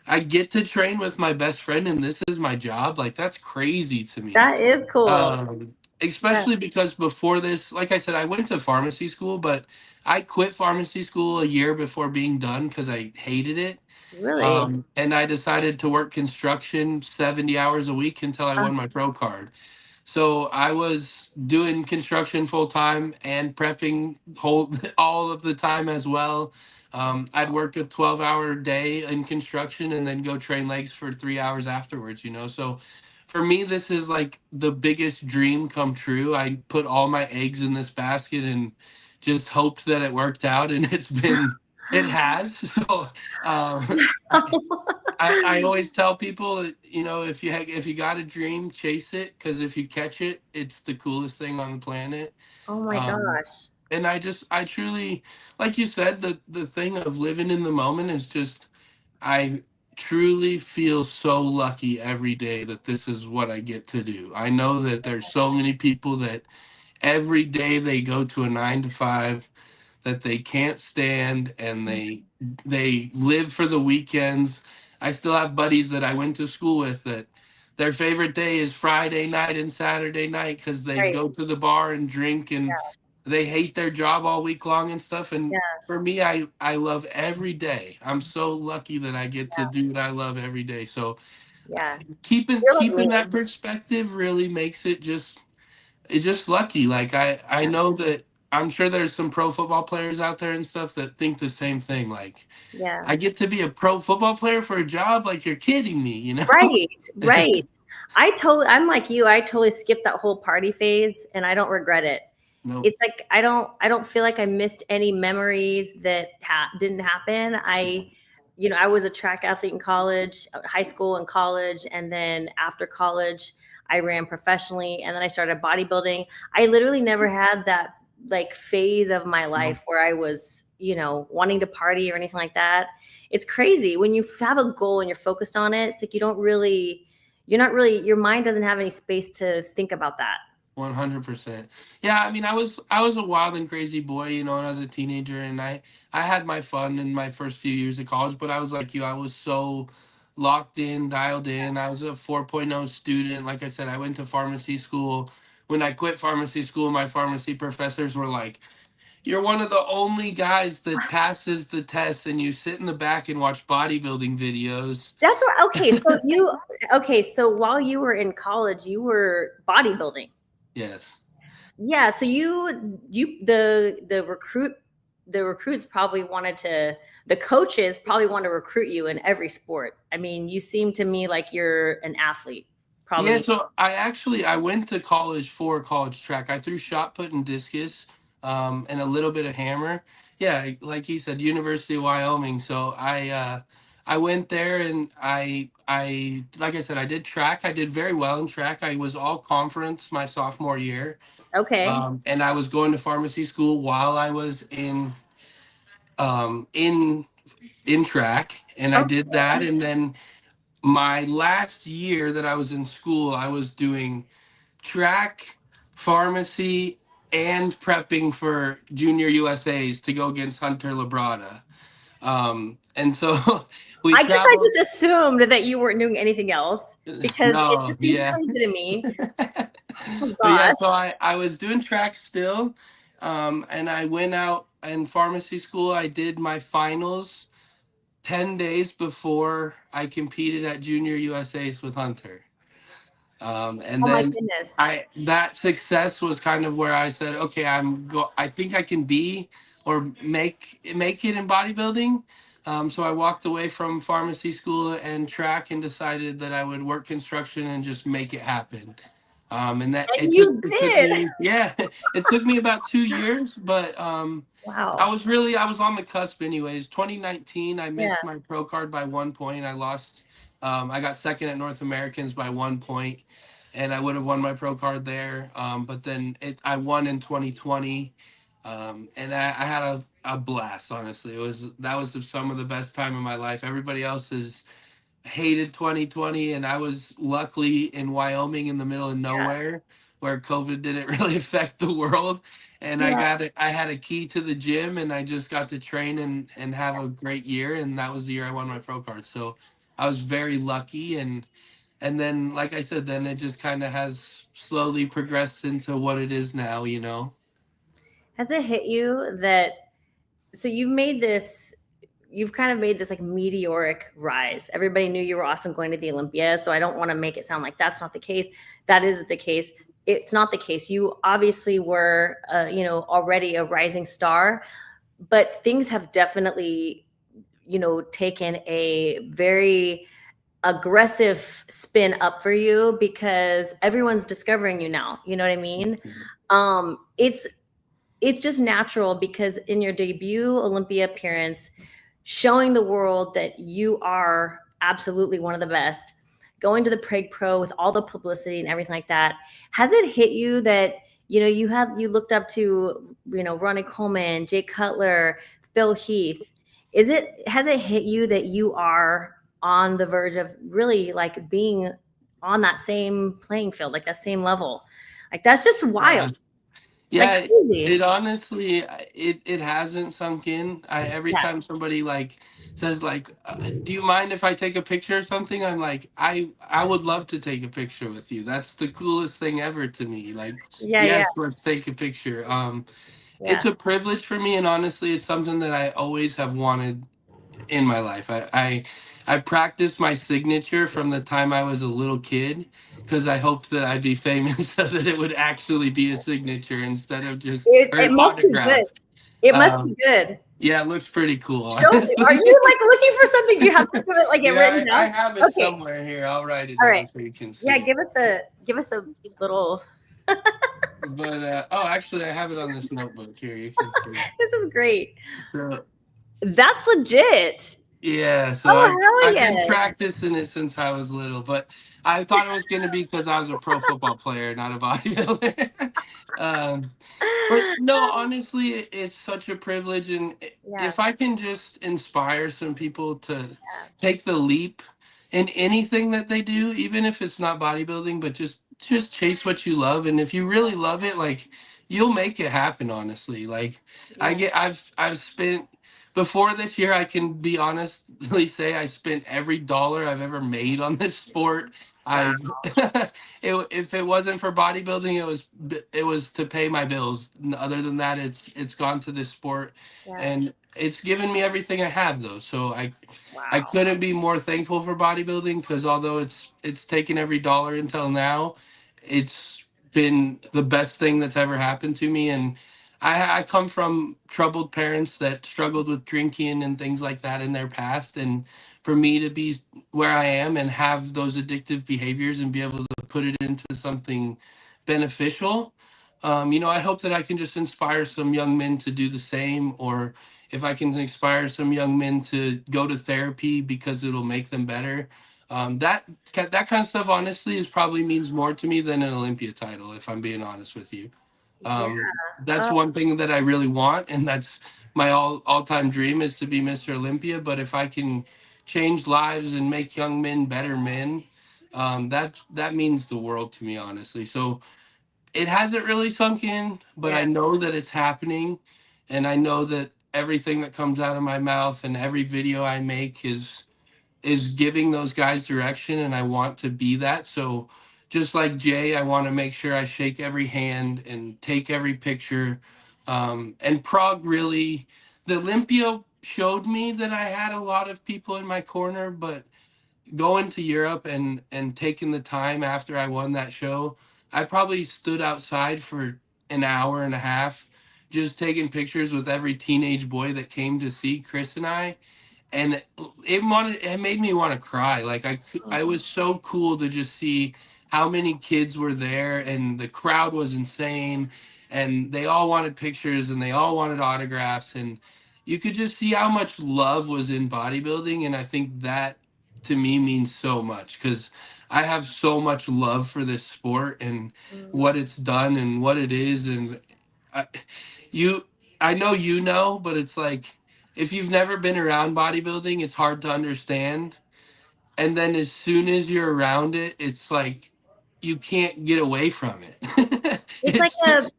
Speaker 2: I get to train with my best friend and this is my job. Like that's crazy to me.
Speaker 1: That is cool. Yeah.
Speaker 2: Especially because before this, like I said, I went to pharmacy school, but I quit pharmacy school a year before being done because I hated it.
Speaker 1: Really.
Speaker 2: And I decided to work construction 70 hours a week until I
Speaker 1: Uh,
Speaker 2: won my pro card. So I was doing construction full time and prepping whole all of the time as well. I'd work a 12-hour day in construction and then go train legs for 3 hours afterwards, So for me, this is like the biggest dream come true. I put all my eggs in this basket and just hoped that it worked out, and it has. So I always tell people that, if you got a dream, chase it, because if you catch it, it's the coolest thing on the planet.
Speaker 1: Oh my
Speaker 2: Um,
Speaker 1: gosh.
Speaker 2: and I truly, like you said, the thing of living in the moment is just, I truly feel so lucky every day that this is what I get to do. I know that there's so many people that every day they go to a 9 to 5 that they can't stand, and they live for the weekends. I still have buddies that I went to school with that their favorite day is Friday night and Saturday night because they
Speaker 1: Right.
Speaker 2: go to the bar and drink, and they hate their job all week long and stuff. And
Speaker 1: Yes.
Speaker 2: for me, I love every day. I'm so lucky that I get to
Speaker 1: Yeah.
Speaker 2: do what I love every day. So
Speaker 1: Yeah.
Speaker 2: keeping
Speaker 1: You're like me.
Speaker 2: keeping that perspective really makes it's just lucky. Like I know that I'm sure there's some pro football players out there and stuff that think the same thing. Like
Speaker 1: Yeah.
Speaker 2: I get to be a pro football player for a job. Like you're kidding me?
Speaker 1: Right. Right. I'm like you. I totally skipped that whole party phase and I don't regret it.
Speaker 2: Nope.
Speaker 1: It's like I don't feel like I missed any memories that didn't happen. I was a track athlete in college, high school and college, and then after college I ran professionally, and then I started bodybuilding. I literally never had that like phase of my
Speaker 2: Nope.
Speaker 1: life where I was, wanting to party or anything like that. It's crazy when you have a goal and you're focused on it. It's like you're not really, your mind doesn't have any space to think about that.
Speaker 2: 100%. Yeah, I mean, I was a wild and crazy boy, when I was a teenager, and I had my fun in my first few years of college, but I was like you, I was so locked in, dialed in. I was a 4.0 student. Like I said, I went to pharmacy school. When I quit pharmacy school, my pharmacy professors were like, "You're one of the only guys that passes the test, and you sit in the back and watch bodybuilding videos."
Speaker 1: That's what, okay. So while you were in college, you were bodybuilding.
Speaker 2: Yes.
Speaker 1: Yeah. So the recruits probably the coaches probably want to recruit you in every sport. I mean, you seem to me like you're an athlete,
Speaker 2: Yeah,
Speaker 1: probably.
Speaker 2: so I went to college for college track. I threw shot put and discus, and a little bit of hammer. Yeah, like he said, University of Wyoming. So I went there, and I like I said, I did track. I did very well in track. I was all conference my sophomore year,
Speaker 1: Okay.
Speaker 2: and I was going to pharmacy school while I was um, in in track, and I did that,
Speaker 1: Okay.
Speaker 2: and then my last year that I was in school, I was doing track, pharmacy, and prepping for Junior USA's to go against Hunter Labrada. And so we
Speaker 1: I guess I
Speaker 2: traveled.
Speaker 1: just assumed that you weren't doing anything else because it
Speaker 2: No,
Speaker 1: just seems
Speaker 2: yeah.
Speaker 1: crazy to me. Oh
Speaker 2: But yeah, so
Speaker 1: gosh.
Speaker 2: I was doing track still. And I went out in pharmacy school. I did my finals 10 days before I competed at Junior USA's with Hunter. And
Speaker 1: Oh my
Speaker 2: then
Speaker 1: goodness.
Speaker 2: I that success was kind of where I said, okay, I think I can be or make it in bodybuilding. So I walked away from pharmacy school and track and decided that I would work construction and just make it happen. And that
Speaker 1: And you
Speaker 2: it took
Speaker 1: did.
Speaker 2: me, yeah, it took me about 2 years, but
Speaker 1: Wow.
Speaker 2: I was on the cusp anyways. 2019, I
Speaker 1: Yeah.
Speaker 2: missed my pro card by 1 point. I lost. I got second at North Americans by 1 point, and I would have won my pro card there. But then I won in 2020, and I had a blast. Honestly, that was some of the best time of my life. Everybody else is hated 2020, and I was luckily in Wyoming in the middle of nowhere where COVID didn't really affect the world. And
Speaker 1: Yeah.
Speaker 2: I had a key to the gym, and I just got to train and have a great year. And that was the year I won my pro card. So I was very lucky. And then, like I said, then it just kind of has slowly progressed into what it is now, you know?
Speaker 1: Has it hit you that so you've kind of made this like meteoric rise. Everybody knew you were awesome going to the Olympia. So I don't want to make it sound like that's not the case. That is the case. It's not the case. You obviously were, already a rising star, but things have definitely, taken a very aggressive spin up for you because everyone's discovering you now. You know what I mean? It's just natural because in your debut Olympia appearance, showing the world that you are absolutely one of the best, going to the Prague Pro with all the publicity and everything like that, has it hit you that you looked up to Ronnie Coleman, Jay Cutler, Phil Heath? Has it hit you that you are on the verge of really like being on that same playing field, like that same level? Like that's just wild. Like
Speaker 2: Yeah,
Speaker 1: crazy.
Speaker 2: it honestly it hasn't sunk in. Every
Speaker 1: Yeah.
Speaker 2: time somebody like says like, "Do you mind if I take a picture or something?" I'm like, I would love to take a picture with you. That's the coolest thing ever to me. Like,
Speaker 1: Yeah, yeah,
Speaker 2: yes, let's take a picture.
Speaker 1: yeah.
Speaker 2: It's a privilege for me, and honestly, it's something that I always have wanted in my life. I practiced my signature from the time I was a little kid because I hoped that I'd be famous so that it would actually be a signature instead of just or
Speaker 1: It
Speaker 2: an
Speaker 1: must be good.
Speaker 2: autograph.
Speaker 1: It must be
Speaker 2: Um,
Speaker 1: good.
Speaker 2: yeah, it looks pretty cool,
Speaker 1: Show me. Are
Speaker 2: honestly.
Speaker 1: you like looking for something? Do you have something of it like it written
Speaker 2: Yeah, I
Speaker 1: down?
Speaker 2: have it
Speaker 1: Okay.
Speaker 2: somewhere here. I'll write it
Speaker 1: All
Speaker 2: down
Speaker 1: right.
Speaker 2: so you can
Speaker 1: Yeah,
Speaker 2: see.
Speaker 1: give us a little.
Speaker 2: But oh, actually, I have it on this notebook here. You can see.
Speaker 1: This is great.
Speaker 2: So
Speaker 1: That's legit.
Speaker 2: yeah, so
Speaker 1: Oh hell
Speaker 2: I've been
Speaker 1: yes.
Speaker 2: practicing it since I was little, but I thought it was going to be because I was a pro football player, not a bodybuilder. um, but no, honestly, it's such a privilege, and
Speaker 1: Yeah.
Speaker 2: if I can just inspire some people to take the leap in anything that they do, even if it's not bodybuilding, but just chase what you love, and if you really love it, like you'll make it happen. Honestly, like
Speaker 1: Yeah.
Speaker 2: I've spent before this year, I can be honestly say I spent every dollar I've ever made on this sport.
Speaker 1: Wow.
Speaker 2: I've if it wasn't for bodybuilding, it was to pay my bills. Other than that, it's gone to this sport,
Speaker 1: Yeah.
Speaker 2: and it's given me everything I have though. So I
Speaker 1: Wow.
Speaker 2: couldn't be more thankful for bodybuilding because although it's taken every dollar until now, it's been the best thing that's ever happened to me. And I come from troubled parents that struggled with drinking and things like that in their past. And for me to be where I am and have those addictive behaviors and be able to put it into something beneficial, I hope that I can just inspire some young men to do the same, or if I can inspire some young men to go to therapy because it'll make them better. That kind of stuff, honestly, is probably means more to me than an Olympia title, if I'm being honest with you.
Speaker 1: Yeah.
Speaker 2: That's
Speaker 1: Oh,
Speaker 2: one thing that I really want, and that's my all time dream is to be Mr. Olympia. But if I can change lives and make young men better men, that means the world to me, honestly. So it hasn't really sunk in, but
Speaker 1: Yeah.
Speaker 2: I know that it's happening, and I know that everything that comes out of my mouth and every video I make is giving those guys direction, and I want to be that. So just like Jay, I want to make sure I shake every hand and take every picture. And Prague really, the Olympia showed me that I had a lot of people in my corner, but going to Europe and taking the time after I won that show, I probably stood outside for an hour and a half just taking pictures with every teenage boy that came to see Chris and I, and it made me want to cry. Like I
Speaker 1: Oh,
Speaker 2: was so cool to just see how many kids were there, and the crowd was insane, and they all wanted pictures and they all wanted autographs, and you could just see how much love was in bodybuilding. And I think that to me means so much because I have so much love for this sport and
Speaker 1: mm.
Speaker 2: what it's done and what it is. And I, you I know, you know, but it's like if you've never been around bodybuilding, it's hard to understand. And then as soon as you're around it, it's like you can't get away from it.
Speaker 1: It's like
Speaker 2: it's
Speaker 1: a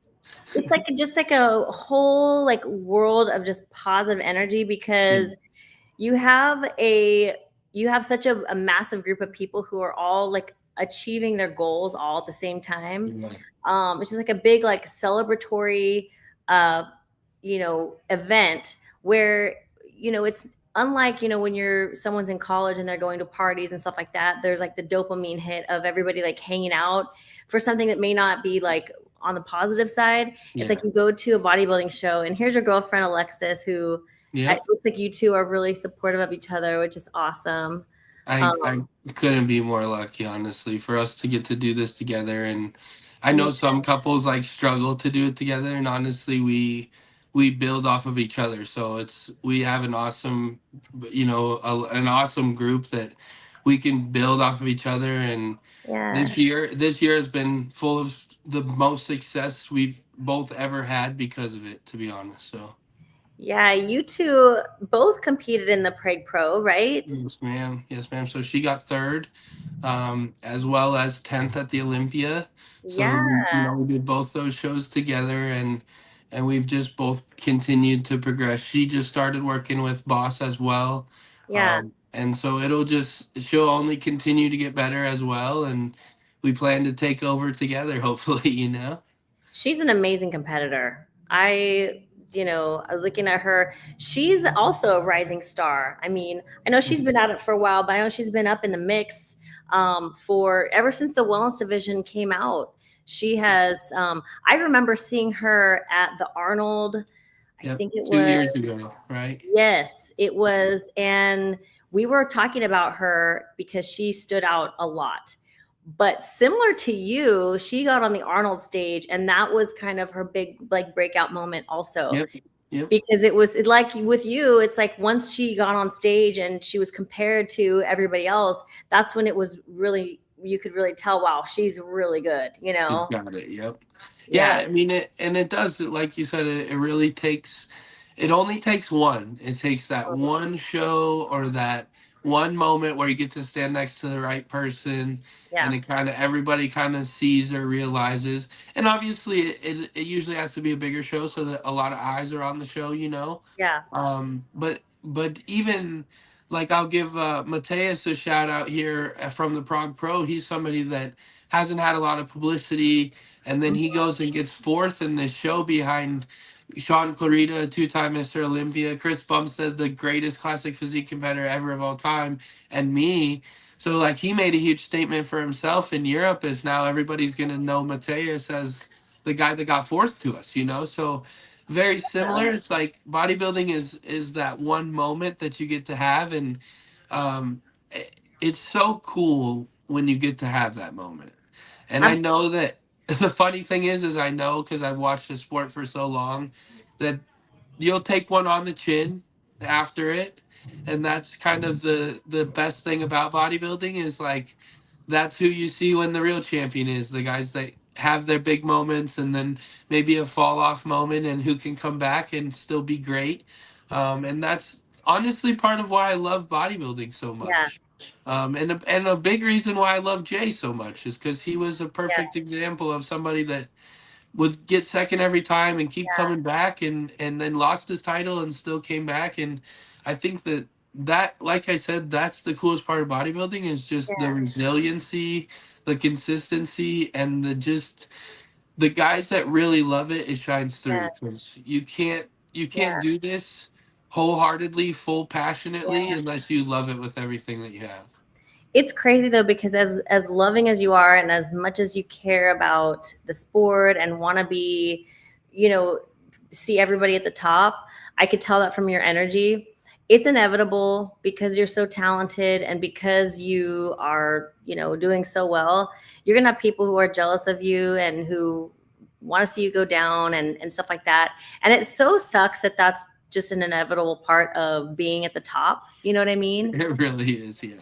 Speaker 1: it's like just like a whole like world of just positive energy
Speaker 2: yeah,
Speaker 1: because you have a you have such a massive group of people who are all like achieving their goals all at the same time.
Speaker 2: yeah,
Speaker 1: It's just like a big like celebratory uh event where it's unlike when you're someone's in college and they're going to parties and stuff like that. There's like the dopamine hit of everybody like hanging out for something that may not be like on the positive side. It's
Speaker 2: yeah.
Speaker 1: like you go to a bodybuilding show and here's your girlfriend Alexis, who it
Speaker 2: Yep.
Speaker 1: looks like you two are really supportive of each other, which is awesome.
Speaker 2: I
Speaker 1: um
Speaker 2: couldn't be more lucky, honestly, for us to get to do this together. And I
Speaker 1: yeah,
Speaker 2: know some couples like struggle to do it together, and honestly, we build off of each other. So we have an awesome, an awesome group that we can build off of each other. And
Speaker 1: yeah,
Speaker 2: this year has been full of the most success we've both ever had because of it, to be honest. So
Speaker 1: yeah, you two both competed in the Prague Pro, right?
Speaker 2: yes, ma'am. Yes, ma'am. So she got third, as well as 10th at the Olympia. So
Speaker 1: Yeah,
Speaker 2: we did both those shows together, and we've just both continued to progress. She just started working with Boss as well,
Speaker 1: yeah.
Speaker 2: and so she'll only continue to get better as well, and we plan to take over together, hopefully.
Speaker 1: She's an amazing competitor. I was looking at her. She's also a rising star. I mean, I know she's been at it for a while, but I know she's been up in the mix for ever since the wellness division came out. She has, I remember seeing her at the Arnold, I
Speaker 2: Yep,
Speaker 1: think it
Speaker 2: 2
Speaker 1: was,
Speaker 2: years ago, right?
Speaker 1: yes, it was. And we were talking about her because she stood out a lot. But similar to you, she got on the Arnold stage, and that was kind of her big like breakout moment also.
Speaker 2: Yep, yep.
Speaker 1: Because like with you, it's like once she got on stage and she was compared to everybody else, that's when it was really, you could really tell, wow, she's really good,
Speaker 2: She's got it. Yep.
Speaker 1: Yeah,
Speaker 2: Yeah, I mean it does, like you said, it really takes it only takes one. It takes that one show or that one moment where you get to stand next to the right person, and
Speaker 1: yeah,
Speaker 2: it kind of everybody kind of sees or realizes. And obviously it usually has to be a bigger show so that a lot of eyes are on the show.
Speaker 1: yeah,
Speaker 2: But even like I'll give Mateus a shout out here from the Prague Pro. He's somebody that hasn't had a lot of publicity, and then he
Speaker 1: mhm,
Speaker 2: goes and gets fourth in this show behind Sean Clarita, two-time Mr. Olympia, Chris Bumstead, the greatest classic physique competitor ever of all time, and me. So like he made a huge statement for himself in Europe, as now everybody's gonna know Mateus as the guy that got fourth to us. So very similar. It's like bodybuilding is that one moment that you get to have, and um, it's so cool when you get to have that moment. And I
Speaker 1: I'm,
Speaker 2: know that the funny thing is I know because I've watched the sport for so long that you'll take one on the chin after it, and that's kind of the best thing about bodybuilding is like that's who you see when the real champion is, the guys that have their big moments and then maybe a fall off moment and who can come back and still be great. And that's honestly part of why I love bodybuilding so
Speaker 1: Yeah,
Speaker 2: much. And a big reason why I love Jay so much is because he was a perfect
Speaker 1: yeah,
Speaker 2: example of somebody that would get second every time and keep
Speaker 1: yeah,
Speaker 2: coming back, and then lost his title and still came back. And I think that like I said, that's the coolest part of bodybuilding, is just the
Speaker 1: yeah,
Speaker 2: resiliency, the consistency, and the guys that really love it, it shines
Speaker 1: yeah,
Speaker 2: through, because you can't
Speaker 1: yeah,
Speaker 2: do this wholeheartedly, full passionately,
Speaker 1: yeah.
Speaker 2: unless you love it with everything that you have.
Speaker 1: It's crazy though, because as loving as you are and as much as you care about the sport and want to be, you know, see everybody at the top, I could tell that from your energy. It's inevitable because you're so talented and because you are, doing so well. You're gonna have people who are jealous of you and who want to see you go down and stuff like that. And it so sucks that that's just an inevitable part of being at the top. You know what I mean?
Speaker 2: It really is, yeah.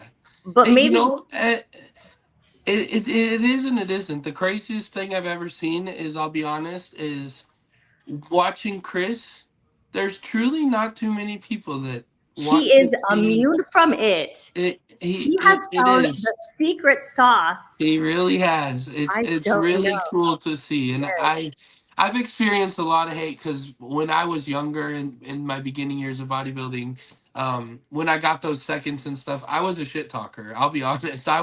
Speaker 1: But
Speaker 2: Hey,
Speaker 1: maybe
Speaker 2: it is and it isn't. The craziest thing I've ever seen is, I'll be honest, is watching Chris. There's truly not too many people that
Speaker 1: he
Speaker 2: want to
Speaker 1: is
Speaker 2: see
Speaker 1: immune from it.
Speaker 2: it.
Speaker 1: He has
Speaker 2: It
Speaker 1: found
Speaker 2: is.
Speaker 1: the secret sauce.
Speaker 2: He really has. It's
Speaker 1: I
Speaker 2: it's
Speaker 1: don't
Speaker 2: really
Speaker 1: know.
Speaker 2: cool to see, and
Speaker 1: Yes.
Speaker 2: I've experienced a lot of hate, because when I was younger, in my beginning years of bodybuilding, when I got those seconds and stuff, I was a shit talker. I'll be honest.
Speaker 1: You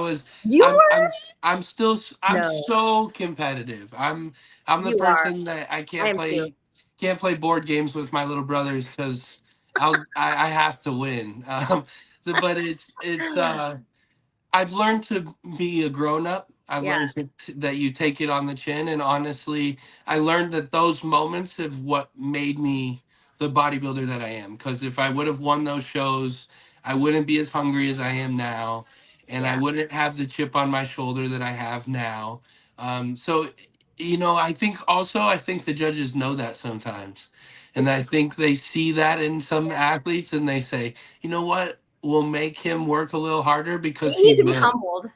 Speaker 2: I'm
Speaker 1: were?
Speaker 2: I'm I'm still I'm
Speaker 1: No,
Speaker 2: so competitive. I'm the
Speaker 1: you are.
Speaker 2: person that I
Speaker 1: I am too.
Speaker 2: can't play board games with my little brothers, because I have to win. But I've learned to be a grown up. I've
Speaker 1: Yeah,
Speaker 2: learned that you take it on the chin. And honestly, I learned that those moments have what made me the bodybuilder that I am. Because if I would have won those shows, I wouldn't be as hungry as I am now. And I
Speaker 1: yeah,
Speaker 2: wouldn't have the chip on my shoulder that I have now. So, I think the judges know that sometimes. And
Speaker 1: it's
Speaker 2: I think they see that in some
Speaker 1: yeah.
Speaker 2: athletes, and they say, you know what? We'll make him work a little harder because
Speaker 1: He needs
Speaker 2: he's
Speaker 1: to be
Speaker 2: there.
Speaker 1: humbled.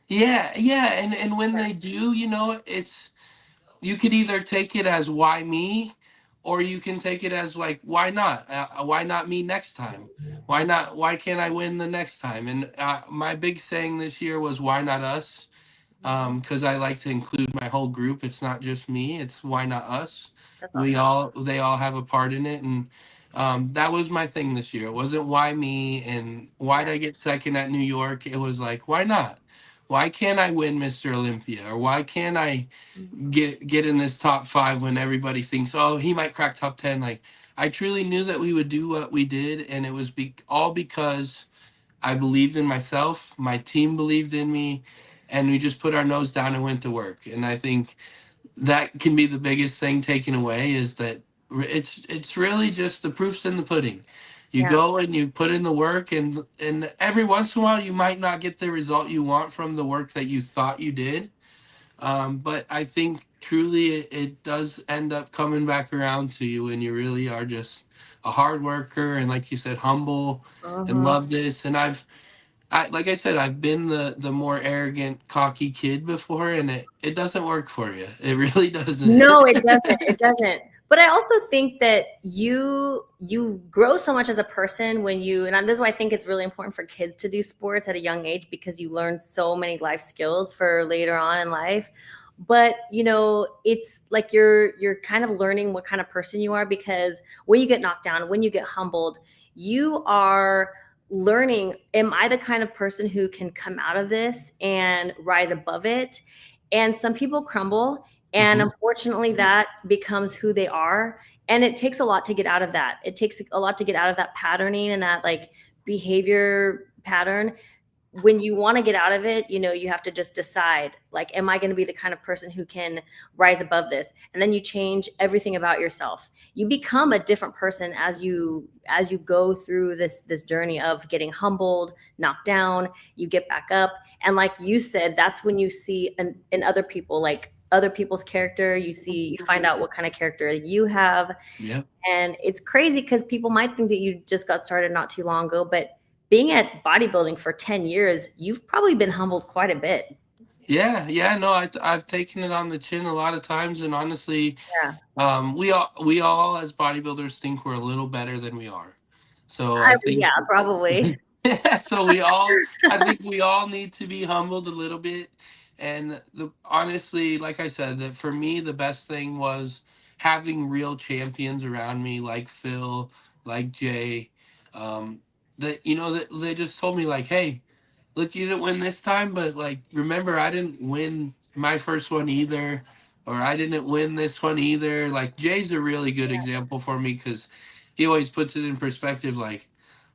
Speaker 2: Yeah, yeah, and when they do, it's you could either take it as why me, or you can take it as like why not? Why not me next time? Why not? Why can't I win the next time? And my big saying this year was why not us?
Speaker 1: Mhm.
Speaker 2: Because I like to include my whole group. It's not just me. It's why not us?
Speaker 1: That's awesome.
Speaker 2: They all have a part in it, and that was my thing this year. It wasn't why me and why
Speaker 1: Yeah.
Speaker 2: did I get second at New York. It was like, why not? Why can't I win Mr. Olympia, or why can't I
Speaker 1: Mhm.
Speaker 2: get in this top five when everybody thinks, oh, he might crack top 10? Like, I truly knew that we would do what we did, and it was all because I believed in myself, my team believed in me, and we just put our nose down and went to work. And I think that can be the biggest thing taken away, is that it's really just the proof's in the pudding. You
Speaker 1: Yeah.
Speaker 2: go and you put in the work, and every once in a while you might not get the result you want from the work that you thought you did. But I think truly it does end up coming back around to you when you really are just a hard worker, and like you said, humble, and
Speaker 1: Mhm.
Speaker 2: love this. And like I said, I've been the more arrogant, cocky kid before, and it doesn't work for you. It really doesn't.
Speaker 1: No, it doesn't. It doesn't. But I also think that you grow so much as a person when you, and this is why I think it's really important for kids to do sports at a young age, because you learn so many life skills for later on in life. But it's like you're kind of learning what kind of person you are, because when you get knocked down, when you get humbled, you are learning, am I the kind of person who can come out of this and rise above it? And some people crumble, and
Speaker 2: Hmm.
Speaker 1: unfortunately, that becomes who they are. And it takes a lot to get out of that. It takes a lot to get out of that patterning and that like behavior pattern. When you want to get out of it, you have to just decide, like, am I going to be the kind of person who can rise above this? And then you change everything about yourself. You become a different person as you go through this journey of getting humbled, knocked down, you get back up. And like you said, that's when you see in other people, like other people's character. You find out what kind of character you have.
Speaker 2: Yeah.
Speaker 1: And it's crazy because people might think that you just got started not too long ago, but being at bodybuilding for 10 years, you've probably been humbled quite a bit.
Speaker 2: Yeah, yeah, no, I've taken it on the chin a lot of times, and honestly,
Speaker 1: Yeah.
Speaker 2: we all as bodybuilders think we're a little better than we are. So I
Speaker 1: Yeah,
Speaker 2: think,
Speaker 1: probably.
Speaker 2: so I think we all need to be humbled a little bit. And honestly, like I said, that for me, the best thing was having real champions around me, like Phil, like Jay, um, that, that they just told me like, hey, look, you didn't win this time, but like, remember, I didn't win my first one either, or I didn't win this one either. Like, Jay's a really good example for me because he always puts it in perspective. Like,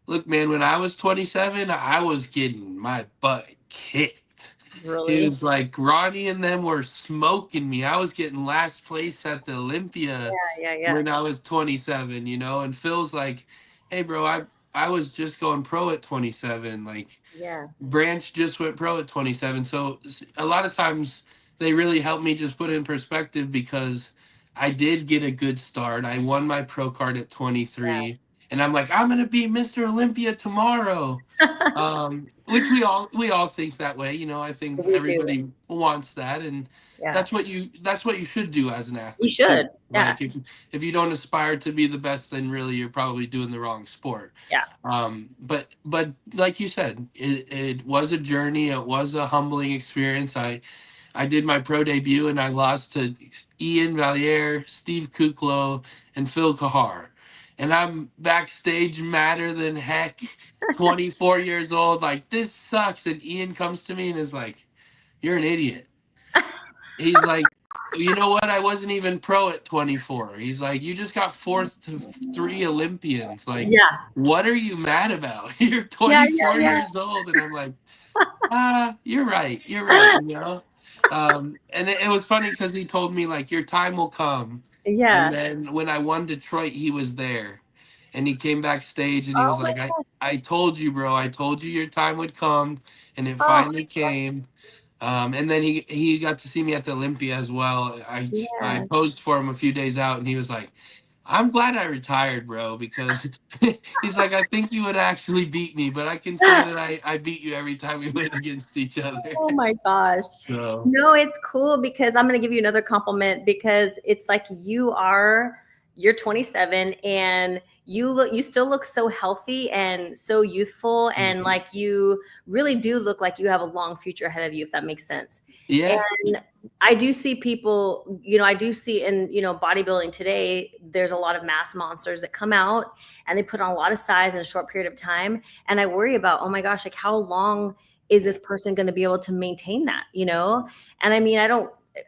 Speaker 2: look, man, when I was 27, I was getting my butt kicked. He
Speaker 1: Really?
Speaker 2: was like, Ronnie and them were smoking me. I was getting last place at the Olympia
Speaker 1: Yeah, yeah,
Speaker 2: when I was 27, and Phil's like, hey, bro, I was just going pro at 27. Like,
Speaker 1: yeah,
Speaker 2: Branch just went pro at 27. So a lot of times they really helped me just put it in perspective because I did get a good start. I won my pro card at 23, and I'm like, I'm gonna beat Mr. Olympia tomorrow.
Speaker 1: yeah.
Speaker 2: Which we all think that way. I think
Speaker 1: We do.
Speaker 2: everybody wants that, and
Speaker 1: Yeah.
Speaker 2: that's what you should do as an
Speaker 1: You
Speaker 2: athlete too.
Speaker 1: should. Yeah.
Speaker 2: Like if you don't aspire to be the best, then really you're probably doing the wrong sport.
Speaker 1: Yeah.
Speaker 2: But like you said, it was a journey. It was a humbling experience. I did my pro debut and I lost to Ian Valier, Steve Kuklo, and Phil Kahar. And I'm backstage madder than heck, 24 years old. Like, this sucks. And Ian comes to me and is like, you're an idiot. He's like, you know what? I wasn't even pro at 24. He's like, you just got fourth to three Olympians. Like,
Speaker 1: Yeah.
Speaker 2: what are you mad about? You're
Speaker 1: Yeah,
Speaker 2: 24
Speaker 1: yeah,
Speaker 2: years old. And I'm like, you're right. You're right. And it was funny because he told me, like, your time will come. And
Speaker 1: yeah.
Speaker 2: then when I won Detroit, he was there. And he came backstage and he
Speaker 1: Oh
Speaker 2: was
Speaker 1: my
Speaker 2: like, I,
Speaker 1: gosh.
Speaker 2: I told you, bro. I told you your time would come. And it
Speaker 1: Oh
Speaker 2: finally came. And then he got to see me at the Olympia as well. I
Speaker 1: yeah.
Speaker 2: posed for him a few days out, and he was like, "I'm glad I retired, bro, because he's like, I think you would actually beat me, but I can say that I beat you every time we went against each other."
Speaker 1: Oh my gosh.
Speaker 2: So
Speaker 1: No, it's cool because I'm going to give you another compliment because it's like you're 27 and you still look so healthy and so youthful and like you really do look like you have a long future ahead of you, if that makes sense.
Speaker 2: yeah,
Speaker 1: And I do see people, I do see in, bodybuilding today, there's a lot of mass monsters that come out and they put on a lot of size in a short period of time. And I worry about, oh my gosh, like how long is this person going to be able to maintain that, And I mean,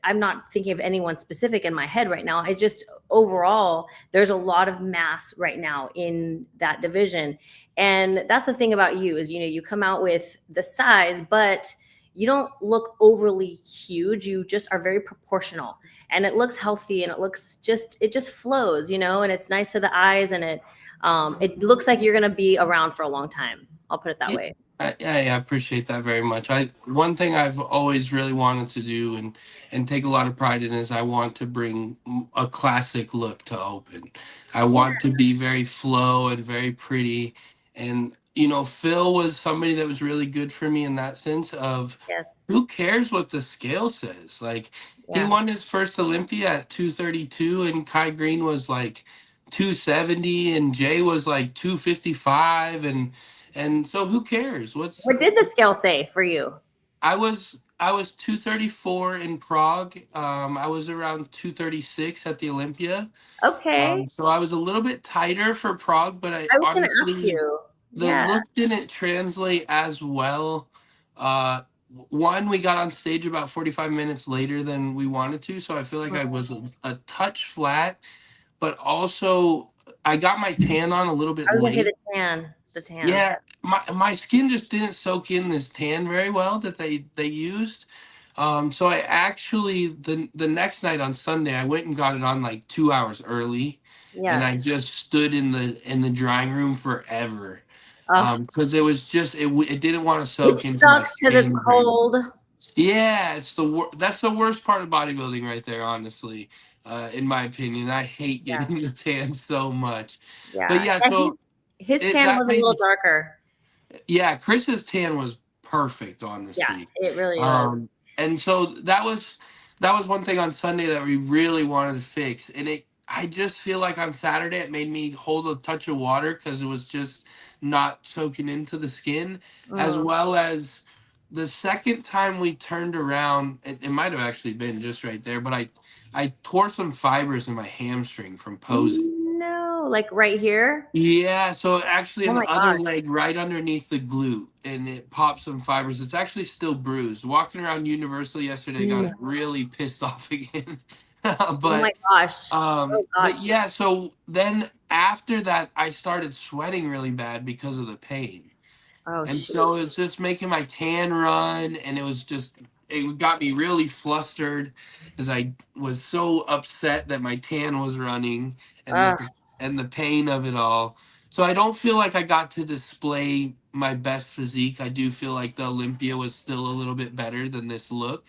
Speaker 1: I'm not thinking of anyone specific in my head right now. I just overall, there's a lot of mass right now in that division. And that's the thing about you is, you come out with the size, but you don't look overly huge. You just are very proportional and it looks healthy and it just flows, and it's nice to the eyes and it looks like you're going to be around for a long time. I'll put it that
Speaker 2: yeah,
Speaker 1: way.
Speaker 2: I appreciate that very much. One thing I've always really wanted to do and take a lot of pride in is I want to bring a classic look to open. I
Speaker 1: Yeah.
Speaker 2: want to be very flow and very pretty. And Phil was somebody that was really good for me in that sense of
Speaker 1: Yes.
Speaker 2: who cares what the scale says? Like, he
Speaker 1: Yeah.
Speaker 2: won his first Olympia at 232 and Kai Green was like 270 and Jay was like 255 and so who cares?
Speaker 1: What did the scale say for you?
Speaker 2: I was 234 in Prague. I was around 236 at the Olympia.
Speaker 1: Okay.
Speaker 2: So I was a little bit tighter for Prague, but I
Speaker 1: I was going to ask
Speaker 2: honestly
Speaker 1: you.
Speaker 2: the
Speaker 1: Yeah.
Speaker 2: look didn't translate as well. Uh, One, we got on stage about 45 minutes later than we wanted to, so I feel like I was a touch flat, but also I got my tan on a little bit
Speaker 1: I was going to say the
Speaker 2: late.
Speaker 1: tan. The tan.
Speaker 2: Yeah, my skin just didn't soak in this tan very well that they used. So I actually the next night on Sunday I went and got it on like 2 hours early, and
Speaker 1: Yeah.
Speaker 2: I just stood in the drying room forever,
Speaker 1: Oh,
Speaker 2: because it didn't want to
Speaker 1: it
Speaker 2: soak into my
Speaker 1: sucks because it's
Speaker 2: skin very well.
Speaker 1: cold.
Speaker 2: Yeah, that's the worst part of bodybuilding right there, honestly, in my opinion. I hate
Speaker 1: Yeah.
Speaker 2: getting the tan so much, but
Speaker 1: Yeah.
Speaker 2: yeah,
Speaker 1: Yeah.
Speaker 2: so
Speaker 1: His
Speaker 2: it
Speaker 1: tan
Speaker 2: that
Speaker 1: was a little
Speaker 2: made
Speaker 1: darker.
Speaker 2: yeah, Chris's tan was perfect,
Speaker 1: Yeah.
Speaker 2: honestly.
Speaker 1: It really was.
Speaker 2: And so that was one thing on Sunday that we really wanted to fix, and I just feel like on Saturday it made me hold a touch of water because it was just not soaking into the skin, as
Speaker 1: Mm.
Speaker 2: well as the second time we turned around, it might have actually been just right there, but I tore some fibers in my hamstring from posing.
Speaker 1: No, like right here.
Speaker 2: Yeah, so actually
Speaker 1: Oh
Speaker 2: in
Speaker 1: my
Speaker 2: the other
Speaker 1: gosh.
Speaker 2: leg, right underneath the glute, and it popped some fibers. It's actually still bruised. Walking around Universal yesterday got
Speaker 1: No.
Speaker 2: really pissed off again.
Speaker 1: Oh my
Speaker 2: but
Speaker 1: gosh. Oh gosh.
Speaker 2: but yeah, so then after that, I started sweating really bad because of the pain.
Speaker 1: Oh
Speaker 2: And
Speaker 1: shoot.
Speaker 2: so it's just making my tan run, and it got me really flustered because I was so upset that my tan was running and
Speaker 1: Ugh,
Speaker 2: the pain of it all. So I don't feel like I got to display my best physique. I do feel like the Olympia was still a little bit better than this look.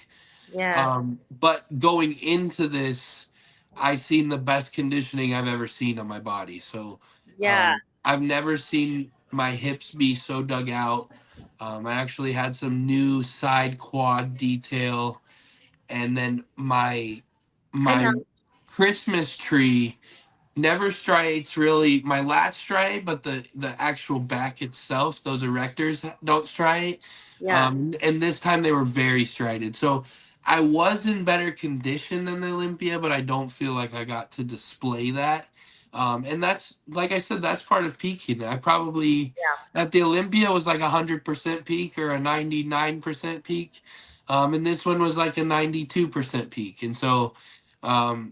Speaker 1: yeah.
Speaker 2: But going into this, I seen the best conditioning I've ever seen on my body. So
Speaker 1: Yeah.
Speaker 2: I've never seen my hips be so dug out. I actually had some new side quad detail, and then
Speaker 1: Hi Mel.
Speaker 2: my Christmas tree never striates really my lat striate, but the actual back itself, those erectors don't striate.
Speaker 1: Yeah.
Speaker 2: And this time they were very striated. So I was in better condition than the Olympia, but I don't feel like I got to display that. And that's like I said, that's part of peaking. I probably
Speaker 1: Yeah.
Speaker 2: at the Olympia was like 100% peak or a 99% peak. And this one was like a 92% peak. And so